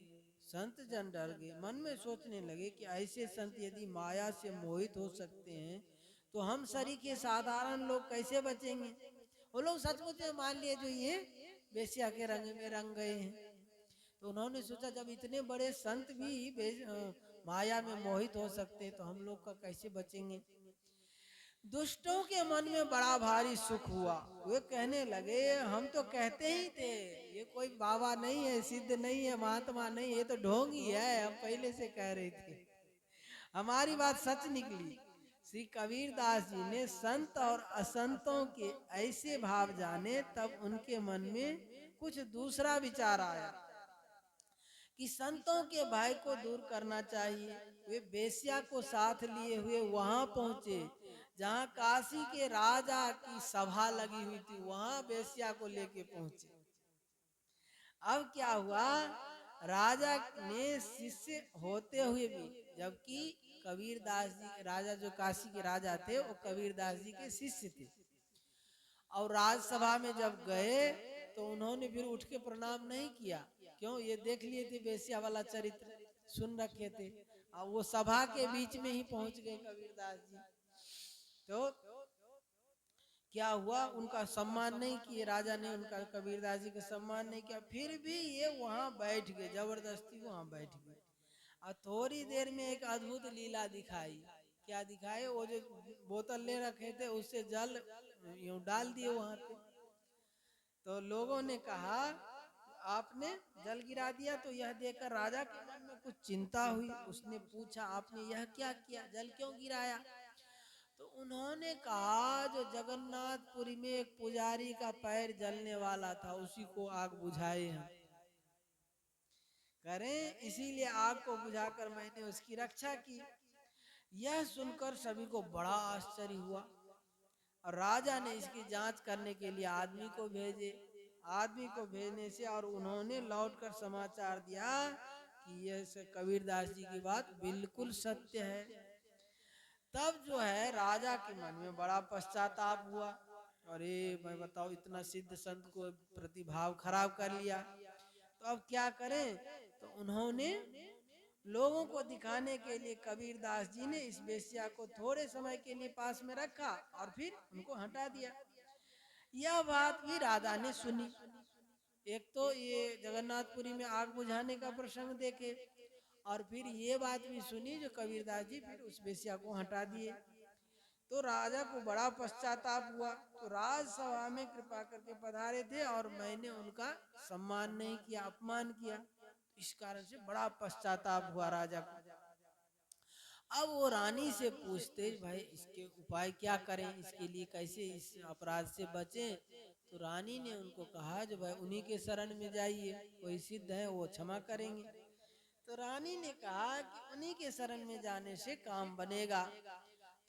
संत जन डर गए, मन में सोचने लगे कि ऐसे संत यदि माया से मोहित हो सकते हैं तो हम सरीखे साधारण लोग कैसे बचेंगे। वो लोग सचमुच में मान लिए जो ये बेश्या के रंग में रंग गए हैं। तो उन्होंने सोचा जब इतने बड़े संत भी माया में मोहित हो सकते तो हम लोग का कैसे बचेंगे। दुष्टों के मन में बड़ा भारी सुख हुआ। वे कहने लगे हम तो कहते ही थे ये कोई बाबा नहीं है, सिद्ध नहीं है, महात्मा नहीं, ये तो ढोंगी है, हम पहले से कह रहे थे, हमारी बात सच निकली। श्री कबीर दास जी ने संत और असंतों के ऐसे भाव जाने, तब उनके मन में कुछ दूसरा विचार आया कि संतों के भय को दूर करना चाहिए। वे बेश्या को साथ लिए हुए वहां पहुंचे जहां काशी के राजा की सभा लगी हुई थी, वहां बेश्या को लेके पहुंचे। अब क्या हुआ, राजा ने शिष्य होते हुए भी, जबकि कबीर दास जी राजा जो काशी के राजा थे वो कबीर दास जी के शिष्य थे, और राजसभा में जब गए तो उन्होंने फिर उठ के प्रणाम नहीं किया। क्यों, ये देख लिए थे बेश्या वाला चरित्र, सुन रखे थे, और वो सभा के बीच में ही पहुंच गए कबीरदास जी। तो क्या हुआ, उनका सम्मान नहीं किए राजा ने, उनका कबीरदास जी का सम्मान नहीं किया, फिर भी ये वहां बैठ गए, जबरदस्ती वहां बैठ गए। और थोड़ी देर में एक अद्भुत लीला दिखाई। क्या दिखाए, वो जो बोतल ले रखे थे उससे जल यूं डाल दिए वहां पे। तो लोगों ने कहा आपने जल गिरा दिया। तो यह देखकर राजा के मन में कुछ चिंता हुई। उसने पूछा आपने यह क्या किया, जल क्यों गिराया? तो उन्होंने कहा जो जगन्नाथपुरी में एक पुजारी का पैर जलने वाला था उसी को आग बुझाए हम करें, इसीलिए आग को बुझाकर मैंने उसकी रक्षा की। यह सुनकर सभी को बड़ा आश्चर्य हुआ और राजा ने इसकी जांच करने के लिए आदमी को भेजे। आदमी को भेजने से और उन्होंने लौटकर समाचार दिया कि यह कबीरदास जी की बात बिल्कुल सत्य है। तब जो है राजा के मन में बड़ा पश्चाताप हुआ, अरे मैं बताओ इतना सिद्ध संत को प्रतिभाव खराब कर लिया, तो अब क्या करें? तो उन्होंने लोगों को दिखाने के लिए कबीरदास जी ने इस बेश्या को थोड़े समय के लिए पास में रखा और फिर उनको हटा दिया। यह बात भी राजा ने सुनी। एक तो ये जगन्नाथपुरी में आग बुझाने का प्रसंग देखे और फिर ये बात भी सुनी जो कबीरदास जी फिर उस बेश्या को हटा दिए। तो राजा को बड़ा पश्चाताप हुआ। तो राजसभा में कृपा करके पधारे थे और मैंने उनका सम्मान नहीं किया, अपमान किया, इस कारण से बड़ा पश्चाताप हुआ राजा को। अब वो रानी से पूछते भाई इसके उपाय क्या करें, इसके लिए कैसे इस अपराध से बचें? तो रानी ने उनको कहा जो भाई उन्हीं के शरण में जाइए, कोई सिद्ध है वो क्षमा करेंगे। तो रानी ने कहा कि उन्हीं के शरण में जाने से काम बनेगा।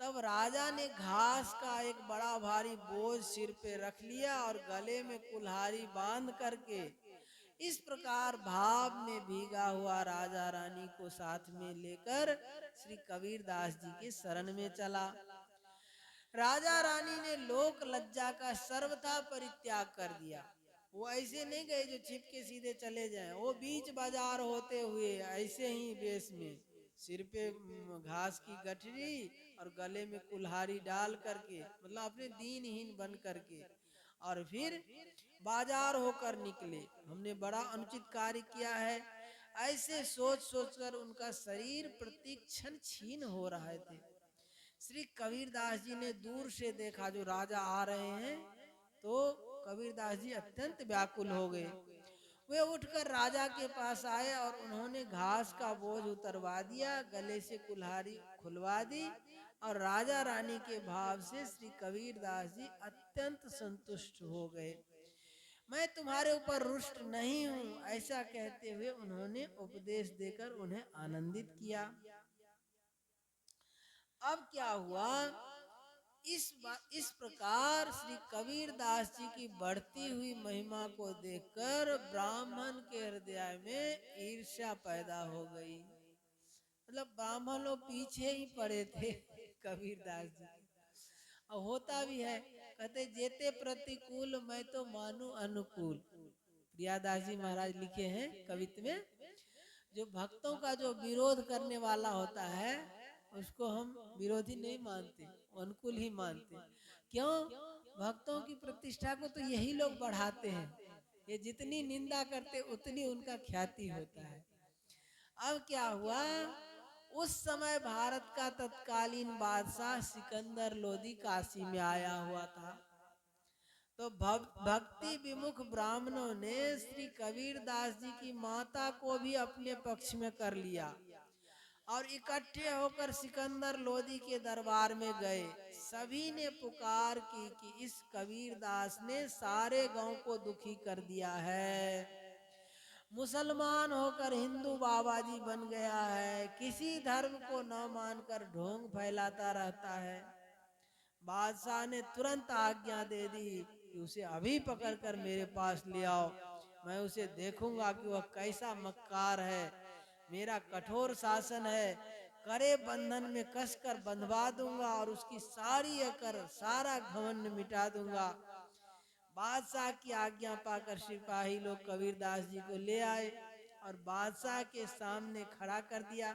तब राजा ने घास का एक बड़ा भारी बोझ सिर पे रख लिया और गले में कुल्हाड़ी बांध करके इस प्रकार भाव में भीगा हुआ राजा रानी को साथ में लेकर श्री कबीरदास जी के शरण में चला। राजा रानी ने लोक लज्जा का सर्वथा परित्याग कर दिया। वो ऐसे नहीं गए जो छिप के सीधे चले जाएं, वो बीच बाजार होते हुए ऐसे ही वेश में सिर पे घास की गठरी और गले में कुल्हाड़ी डाल करके, मतलब अपने दीनहीन बन करके, और फिर बाजार होकर निकले। हमने बड़ा अनुचित कार्य किया है, ऐसे सोच सोचकर उनका शरीर प्रतिक्षण छीन हो रहे थे। श्री कबीरदास जी ने दूर से देखा जो राजा आ रहे हैं, तो कबीरदास जी अत्यंत व्याकुल हो गए। वे उठकर राजा के पास आए और उन्होंने घास का बोझ उतरवा दिया, गले से कुल्हाड़ी खुलवा दी और राजा रानी के भाव से श्री कबीरदास जी अत्यंत संतुष्ट हो गए। मैं तुम्हारे ऊपर रुष्ट नहीं हूँ, ऐसा कहते हुए उन्होंने उपदेश देकर उन्हें आनंदित किया। अब क्या हुआ, इस प्रकार श्री कबीरदास जी की बढ़ती हुई महिमा को देखकर ब्राह्मण के हृदय में ईर्ष्या पैदा हो गई। मतलब ब्राह्मण लोग पीछे ही पड़े थे कबीरदास जी। और होता भी है, कहते जेते प्रतिकूल मैं तो मानू अनुकूल। प्रियादास जी महाराज लिखे हैं कवित्व में, जो भक्तों का जो विरोध करने वाला होता है उसको हम विरोधी नहीं मानते, अनुकूल ही मानते। क्यों? भक्तों की प्रतिष्ठा को तो यही लोग बढ़ाते हैं, ये जितनी निंदा करते उतनी उनका ख्याति होता है। अब क्या हुआ, उस समय भारत का तत्कालीन बादशाह सिकंदर लोदी काशी में आया हुआ था। तो भक्ति विमुख ब्राह्मणों ने श्री कबीरदास जी की माता को भी अपने पक्ष में कर लिया और इकट्ठे होकर सिकंदर लोदी के दरबार में गए। सभी ने पुकार की कि इस कबीरदास ने सारे गांव को दुखी कर दिया है, मुसलमान होकर हिंदू बाबाजी बन गया है, किसी धर्म को न मानकर ढोंग फैलाता रहता है। बादशाह ने तुरंत आज्ञा दे दी कि उसे अभी पकड़कर मेरे पास ले आओ, मैं उसे देखूंगा कि वह कैसा मक्कार है। मेरा कठोर शासन है, करे बंधन में कसकर बंधवा दूंगा और उसकी सारी अकड़ सारा घमंड मिटा दूंगा। बादशाह की आज्ञा पाकर सिपाही लोग कबीरदास जी को ले आए और बादशाह के सामने खड़ा कर दिया।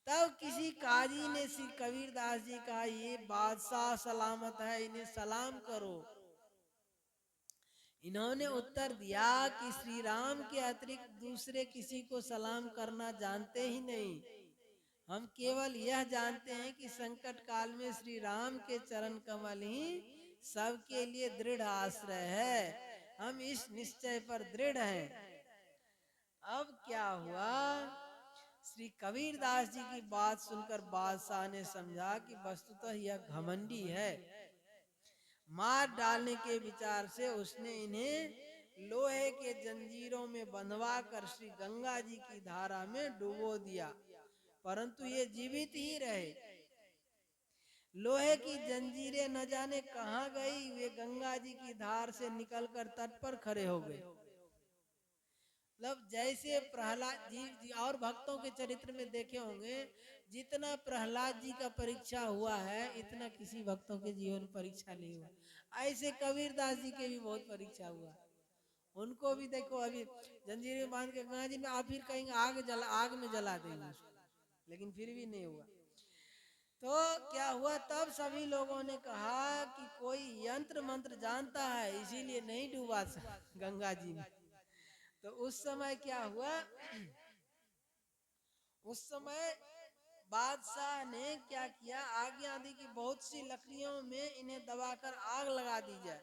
तब किसी काजी ने श्री कबीरदास जी कहा, ये बादशाह सलामत है, इन्हें सलाम करो। इन्होंने उत्तर दिया कि श्री राम के अतिरिक्त दूसरे किसी को सलाम करना जानते ही नहीं, हम केवल यह जानते हैं कि संकट काल में श्री राम के चरण कमल ही सबके लिए दृढ़ आश्रय है, हम इस निश्चय पर दृढ़ हैं। अब क्या हुआ, श्री कबीरदास जी की बात सुनकर बादशाह ने समझा कि वस्तुतः यह घमंडी है। मार डालने के विचार से उसने इन्हें लोहे के जंजीरों में बंधवा कर श्री गंगा जी की धारा में डुबो दिया, परंतु ये जीवित ही रहे। लोहे की जंजीरें न जाने कहाँ गई, वे गंगा जी की धार से निकलकर तट पर खड़े हो गए। मतलब जैसे प्रहलाद जी और भक्तों के चरित्र में देखे होंगे, जितना प्रहलाद जी का परीक्षा हुआ है इतना किसी भक्तों के जीवन परीक्षा नहीं हुआ। ऐसे कबीरदास जी के भी बहुत परीक्षा हुआ, उनको भी देखो अभी जंजीर में बांध के गंगा जी में आप फिर कहेंगे आग में जला देंगे उसको, लेकिन फिर भी नहीं हुआ। तो क्या हुआ, तब सभी लोगों ने कहा कि कोई यंत्र मंत्र जानता है इसीलिए नहीं डूबा गंगा जी में। तो उस समय क्या हुआ, उस समय बादशाह ने क्या किया, आज्ञा दी कि बहुत सी लकड़ियों में इन्हें दबाकर आग लगा दी जाए।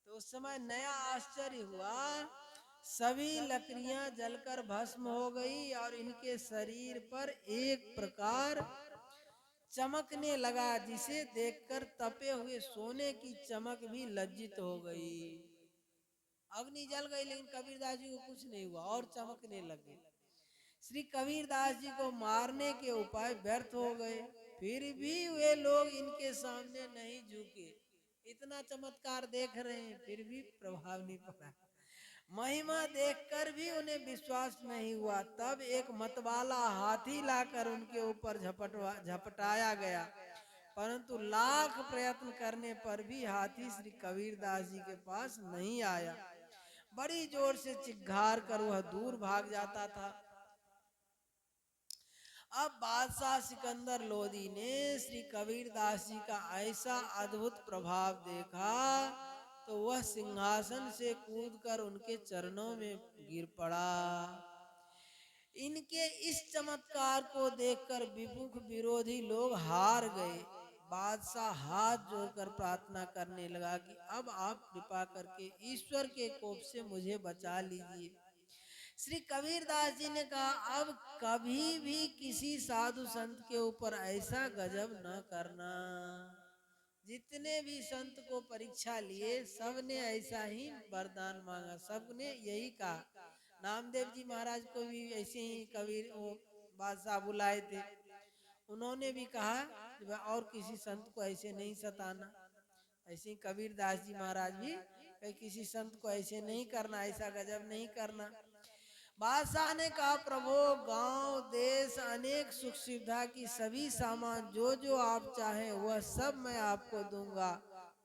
तो उस समय नया आश्चर्य हुआ, सभी लकड़ियां जलकर भस्म हो गई और इनके शरीर पर एक प्रकार चमकने लगा, जिसे देखकर तपे हुए सोने की चमक भी लज्जित हो गई। अग्नि जल गई लेकिन कबीरदास जी को कुछ नहीं हुआ और चमकने लगे। श्री कबीरदास जी को मारने के उपाय व्यर्थ हो गए, फिर भी वे लोग इनके सामने नहीं झुके। इतना चमत्कार देख रहे हैं फिर भी प्रभाव नहीं पड़ा, महिमा देखकर भी उन्हें विश्वास नहीं हुआ। तब एक मतवाला हाथी लाकर उनके ऊपर झपटाया गया, परंतु लाख प्रयत्न करने पर भी हाथी श्री कबीरदास जी के पास नहीं आया। बड़ी जोर से चिल्लाकर कर वह दूर भाग जाता था। अब बादशाह सिकंदर लोदी ने श्री कबीरदास जी का ऐसा अद्भुत प्रभाव देखा तो वह सिंहासन से कूदकर उनके चरणों में गिर पड़ा। इनके इस चमत्कार को देखकर विमुख विरोधी लोग हार गए। बादशाह हाथ जोड़कर प्रार्थना करने लगा कि अब आप कृपा करके ईश्वर के कोप से मुझे बचा लीजिए। श्री कबीरदास जी ने कहा, अब कभी भी किसी साधु संत के ऊपर ऐसा गजब न करना। जितने भी संत को परीक्षा लिए सबने ऐसा ही वरदान मांगा, सबने यही कहा। नामदेव जी महाराज को भी ऐसे ही कबीर वो बादशाह बुलाए थे, उन्होंने भी कहा और किसी संत को ऐसे नहीं सताना। ऐसे ही कबीरदास जी महाराज भी किसी संत को ऐसे नहीं करना, ऐसा गजब नहीं करना। बादशाह ने कहा, प्रभु गांव देश अनेक सुख सुविधा की सभी सामान जो जो आप चाहें वह सब मैं आपको दूंगा।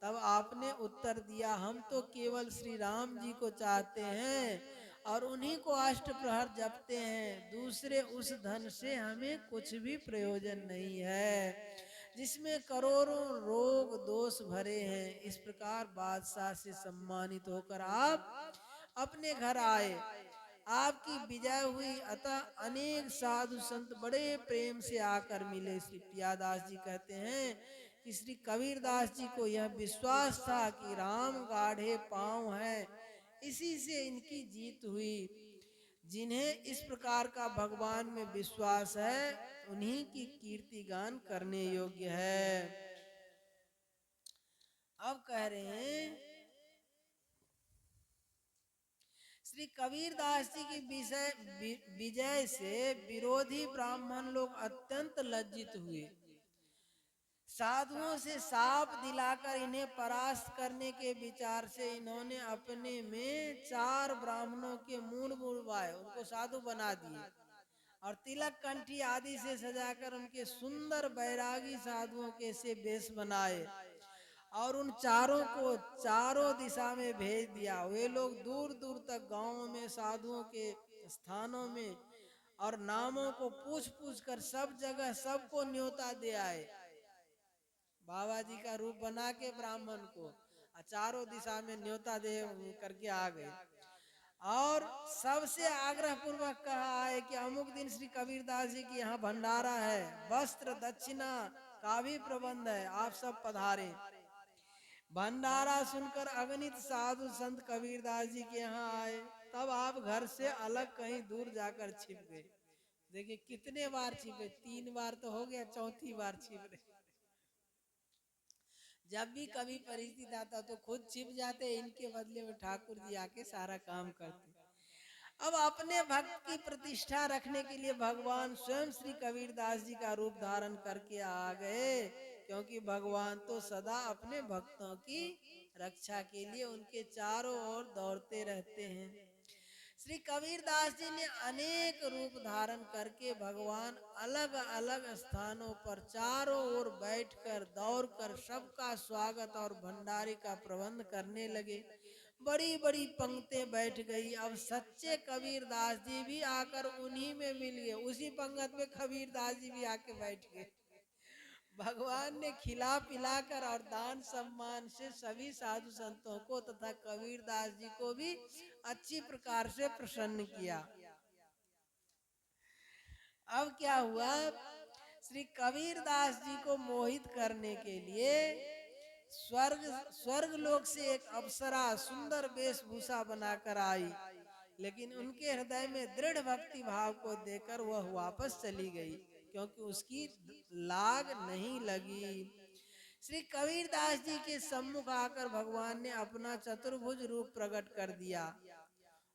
तब आपने उत्तर दिया, हम तो केवल श्री राम जी को चाहते हैं और उन्हीं को अष्ट प्रहर जपते हैं, दूसरे उस धन से हमें कुछ भी प्रयोजन नहीं है। जिसमें करोड़ों रोग दोष भरे हैं। इस प्रकार बादशाह से सम्मानित होकर आप अपने घर आए, आपकी विजय हुई, अतः अनेक साधु संत बड़े प्रेम से आकर मिले। श्री प्रियादास जी कहते हैं कि श्री कबीरदास जी को यह विश्वास था कि राम गाढ़े पांव हैं, इसी से इनकी जीत हुई। जिन्हें इस प्रकार का भगवान में विश्वास है, उन्हीं की कीर्ति गान करने योग्य है। अब कह रहे हैं श्री कबीरदास जी की विजय से विरोधी ब्राह्मण लोग अत्यंत लज्जित हुए। साधुओं से साप दिलाकर इन्हें परास्त करने के विचार से इन्होंने अपने में 4 ब्राह्मणों के मूंड मुड़वाए, उनको साधु बना दिए और तिलक कंठी आदि से सजाकर उनके सुंदर बैरागी साधुओं के से वेश बनाए और उन चारों को चारों दिशा में भेज दिया। वे लोग दूर दूर तक गांवों में साधुओं के स्थानों में और नामों को पूछ पूछ कर सब जगह सबको न्योता दे आए। बाबा जी का रूप बना के ब्राह्मण को चारों दिशा में न्योता दे करके आ गए और सबसे आग्रह पूर्वक कहा है कि अमुक दिन श्री कबीरदास जी की यहाँ भंडारा है, वस्त्र दक्षिणा का भी प्रबंध है, आप सब पधारें। भंडारा सुनकर अगणित साधु संत कबीरदास जी के यहाँ आए। तब आप घर से अलग कहीं दूर जाकर छिप गए। देखिए कितने बार छिपे, 3 बार तो हो गया, चौथी बार छिप रहे। जब भी कभी परिस्थिति आता तो खुद छिप जाते, इनके बदले में ठाकुर जी आके सारा काम करते। अब अपने भक्त की प्रतिष्ठा रखने के लिए भगवान स्वयं श्री कबीरदास जी का रूप धारण करके आ गए, क्योंकि भगवान तो सदा अपने भक्तों की रक्षा के लिए उनके चारों ओर दौड़ते रहते हैं। श्री कबीरदास जी ने अनेक रूप धारण करके भगवान अलग अलग स्थानों पर चारों ओर बैठकर दौड़कर सबका स्वागत और भंडारे का प्रबंध करने लगे। बड़ी बड़ी पंक्तियां बैठ गई। अब सच्चे कबीरदास जी भी आकर उन्हीं में मिल गए, उसी पंगत में कबीरदास जी भी आके बैठ गए। भगवान ने खिला पिलाकर और दान सम्मान से सभी साधु संतों को तथा कबीरदास जी को भी अच्छी प्रकार से प्रसन्न किया। अब क्या हुआ, श्री कबीरदास जी को मोहित करने के लिए स्वर्ग लोक से एक अप्सरा सुंदर वेशभूषा बनाकर आई, लेकिन उनके हृदय में दृढ़ भक्ति भाव को देकर वह वापस चली गई, क्योंकि उसकी लाग नहीं लगी। श्री कबीरदास जी के सम्मुख आकर भगवान ने अपना चतुर्भुज रूप प्रकट कर दिया।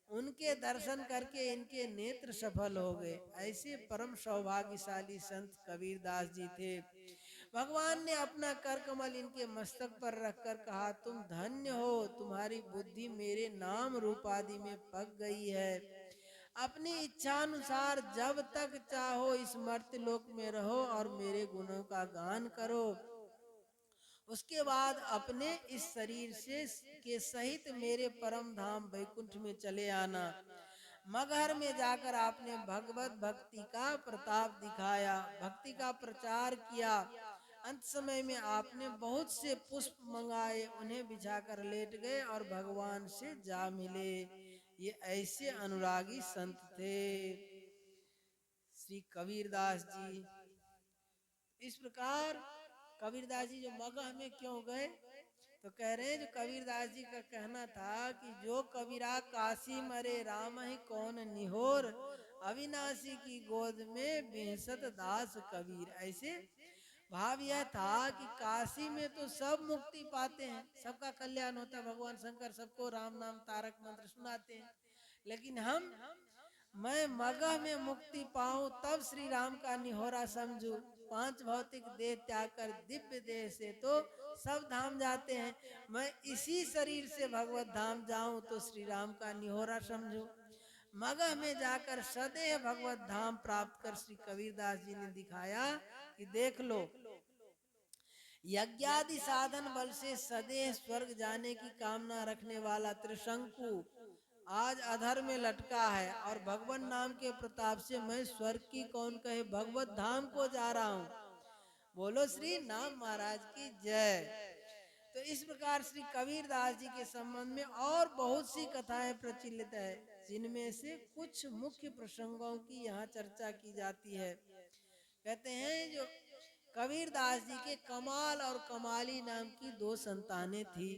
उनके दर्शन करके इनके नेत्र सफल हो गए। ऐसे परम सौभाग्यशाली संत कबीरदास जी थे। भगवान ने अपना कर कमल इनके मस्तक पर रखकर कहा, तुम धन्य हो, तुम्हारी बुद्धि मेरे नाम रूप आदि में पक गई है। अपनी इच्छा अनुसार जब तक चाहो इस मर्त्य लोक में रहो और मेरे गुणों का गान करो। उसके बाद अपने इस शरीर से के सहित मेरे परम धाम वैकुंठ में चले आना। मगहर में जाकर आपने भगवत भक्ति का प्रताप दिखाया, भक्ति का प्रचार किया। अंत समय में आपने बहुत से पुष्प मंगाए, उन्हें बिछाकर लेट गए और भगवान से जा मिले। ये ऐसे अनुरागी संत थे श्री कबीरदास जी। इस प्रकार कबीरदास जी जो मगह में क्यों गए, तो कह रहे हैं जो कबीरदास जी का कहना था कि जो कबीरा काशी मरे राम ही कौन निहोर, अविनाशी की गोद में बेहसत दास कबीर। ऐसे भाव यह था कि काशी में तो सब मुक्ति पाते हैं, सबका कल्याण होता है, भगवान शंकर सबको राम नाम तारक मंत्र सुनाते हैं, लेकिन मैं मगह में मुक्ति पाऊं तब श्री राम का निहोरा समझू। 5 भौतिक देह त्याग कर दिव्य देह से तो सब धाम जाते हैं, मैं इसी शरीर से भगवत धाम जाऊं तो श्री राम का निहोरा समझू। मगह में जाकर सदैव भगवत धाम प्राप्त कर श्री कबीरदास जी ने दिखाया कि देख लो, यज्ञादि साधन बल से सदैव स्वर्ग जाने की कामना रखने वाला त्रिशंकु आज अधर में लटका है, और भगवान नाम के प्रताप से मैं स्वर्ग की कौन कहे भगवत धाम को जा रहा हूँ। बोलो श्री नाम महाराज की जय। तो इस प्रकार श्री कबीरदास जी के संबंध में और बहुत सी कथाएं प्रचलित है, जिनमें से कुछ मुख्य प्रसंगों की यहाँ चर्चा की जाती है। कहते हैं जो कबीरदास जी के कमाल और कमाली नाम की दो संतानें थी।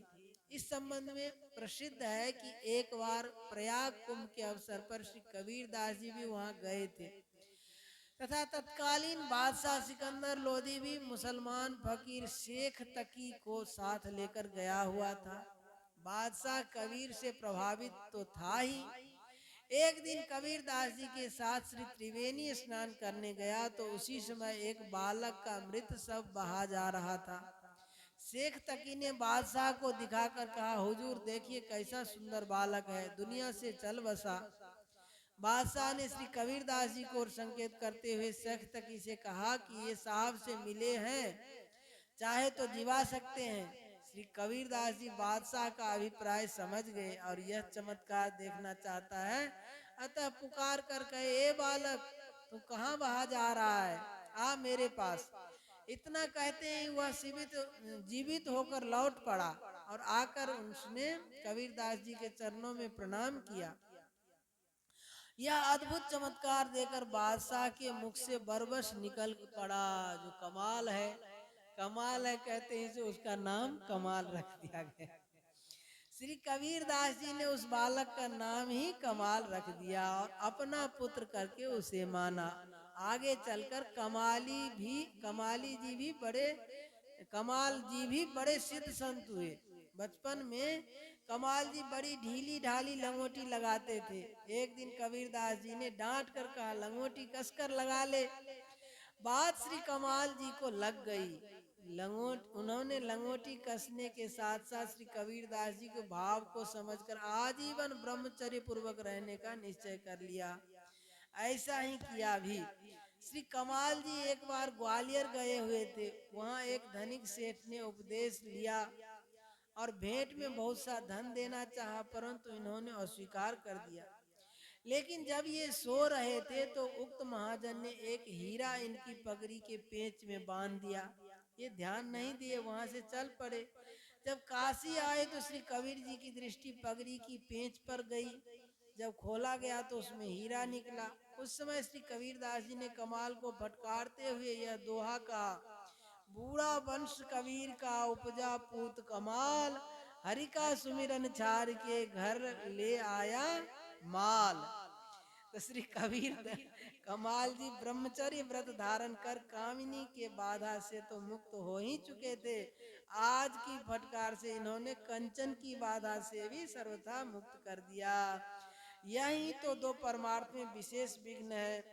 इस संबंध में प्रसिद्ध है कि एक बार प्रयाग कुंभ के अवसर पर श्री कबीरदास जी भी वहां गए थे तथा तत्कालीन बादशाह सिकंदर लोधी भी मुसलमान फकीर शेख तकी को साथ लेकर गया हुआ था। बादशाह कबीर से प्रभावित तो था ही। एक दिन कबीरदास जी के साथ श्री त्रिवेणी स्नान करने गया तो उसी समय एक बालक का मृत शव बहा जा रहा था। शेख तकी ने बादशाह को दिखाकर कहा, हुजूर देखिए कैसा सुंदर बालक है, दुनिया से चल बसा। बादशाह ने श्री कबीरदास जी को संकेत करते हुए शेख तकी से कहा कि ये साहब से मिले हैं, चाहे तो जिवा सकते हैं। श्री कबीरदास जी बादशाह का अभिप्राय समझ गए और यह चमत्कार देखना चाहता है, अतः पुकार कर कहे, ए बालक तू कहाँ बहा जा रहा है, आ मेरे पास। इतना कहते ही वह जीवित होकर लौट पड़ा और आकर उसने कबीरदास जी के चरणों में प्रणाम किया। यह अद्भुत चमत्कार देखकर बादशाह के मुख से बरबस निकल पड़ा। जो कमाल है, कमाल है कहते हैं, जो उसका नाम कमाल रख दिया गया। श्री कबीरदास जी ने उस बालक का नाम ही कमाल रख दिया और अपना पुत्र करके उसे माना। आगे चलकर कमाल जी भी बड़े सिद्ध संत हुए। बचपन में कमाल जी बड़ी ढीली ढाली लंगोटी लगाते थे। एक दिन कबीरदास जी ने डांट कर कहा, लंगोटी कसकर लगा ले। बात श्री कमाल जी को लग गई। उन्होंने लंगोटी कसने के साथ साथ श्री कबीरदास जी के भाव को समझकर आजीवन ब्रह्मचर्य पूर्वक रहने का निश्चय कर लिया। ऐसा ही किया भी। श्री कमाल जी एक बार ग्वालियर गए हुए थे। वहां एक धनिक सेठ ने उपदेश लिया और भेंट में बहुत सा धन देना चाहा, परंतु इन्होंने अस्वीकार कर दिया। लेकिन जब ये सो रहे थे तो उक्त महाजन ने एक हीरा इनकी पगड़ी के पेच में बांध दिया। ये ध्यान नहीं दिए, वहां से चल पड़े। जब काशी आए तो श्री कबीर जी की दृष्टि पगड़ी की पेच पर गई। जब खोला गया तो उसमें हीरा निकला। उस समय श्री कबीरदास जी ने कमाल को फटकारते हुए यह दोहा कहा, बूढ़ा वंश कबीर का उपजा पूत कमाल, हरि का सुमिरन छाड़ के घर ले आया माल। तो श्री कमाल जी ब्रह्मचर्य व्रत धारण कर कामिनी के बाधा से तो मुक्त हो ही चुके थे। आज की फटकार से इन्होंने कंचन की बाधा से भी सर्वथा मुक्त कर दिया। यही तो दो परमार्थ में विशेष विघ्न है।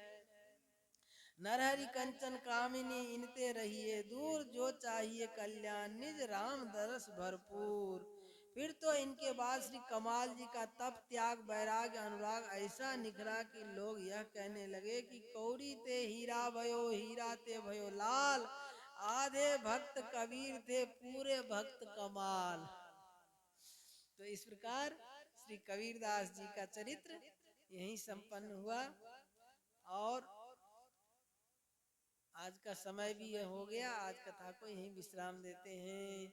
नरहरि कंचन कामिनी इनते रहिए दूर, जो चाहिए कल्याण निज राम दरस भरपूर। फिर तो इनके बाद श्री कमाल जी का तप, त्याग, वैराग्य, अनुराग ऐसा निखरा कि लोग यह कहने लगे कि कौड़ी ते हीरा ते भयो लाल, आधे भक्त कबीर थे पूरे भक्त कमाल। तो इस प्रकार श्री कबीरदास जी का चरित्र यही संपन्न हुआ और आज का समय भी यह हो गया। आज कथा को यहीं विश्राम देते हैं।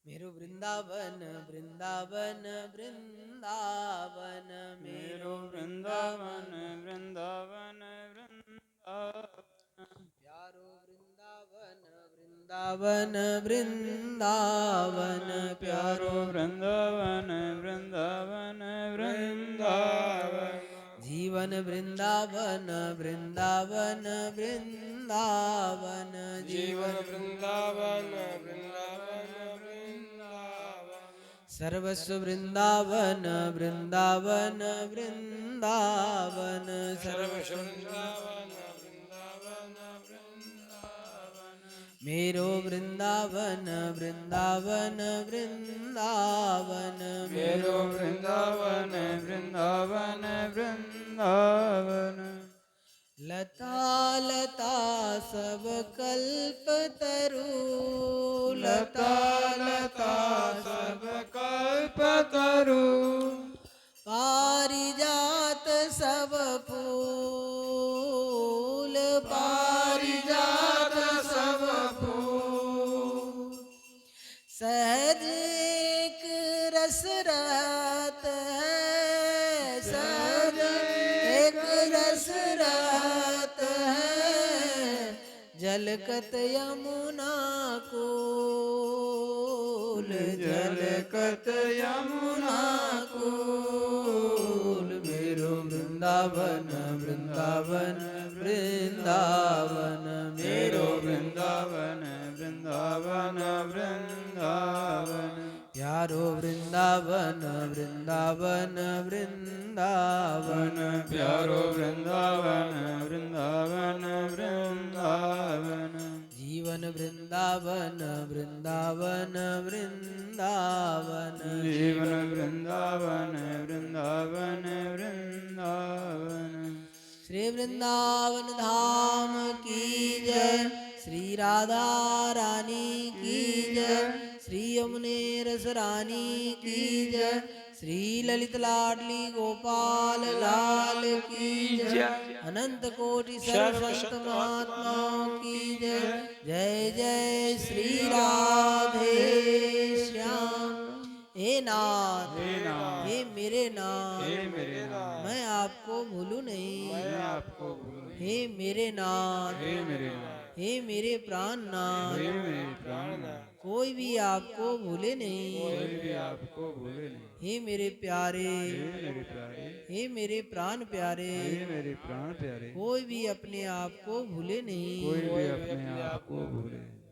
मेरो वृंदावन वृंदावन वृंदावन, मेरो वृंदावन वृंदावन वृंदावन, प्यारो वृंदावन वृंदावन वृंदावन, प्यारो वृंदावन वृंदावन वृंदावन, जीवन वृंदावन वृंदावन वृंदावन, जीवन वृंदावन वृंदावन वृंदावन, सर्वस्व वृंदावन वृंदावन वृंदावन, सर्वस्व वृंदावन वृंदावन वृंदावन, मेरो वृंदावन वृंदावन वृंदावन, मेरो वृंदावन वृंदावन वृंदावन, लता लता सब कल्पतरु, लता लता सब कल्पतरु, पारिजात सब फूल, पारिजात सब सहज एक रस रहत है, सहज एक रस रहत है, जलकत यमुना कूल, जलकत यमुना कूल। मेरो वृंदावन वृंदावन वृंदावन, मेरो वृंदावन वृंदावन वृंदावन। प्यारो वृंदावन वृंदावन वृंदावन, प्यारो वृंदावन वृंदावन वृंदावन। जीवन वृंदावन वृंदावन वृंदावन, जीवन वृंदावन वृंदावन वृंदावन। श्री वृंदावन धाम की जय, श्री राधा रानी की जय, श्री यमुने रस रानी की जय, श्री ललित लाडली गोपाल लाल की जय, अनंत कोटि सर्व संत महात्माओं की जय। जय जय श्री राधे श्याम। हे नाथ, हे मेरे नाथ, हे मेरे नाथ, मैं आपको भूलूं नहीं। मैं आपको भूलूं। हे मेरे नाथ, हे मेरे नाथ, हे मेरे प्राणनाथ, हे मेरे प्राणनाथ, कोई भी आपको भूले नहीं। कोई भी आपको भूले नहीं। हे मेरे प्यारे, हे मेरे प्यारे, हे मेरे प्राण प्यारे, हे मेरे प्राण प्यारे, कोई भी अपने आप को भूले नहीं। कोई भी अपने आप को भूले नहीं।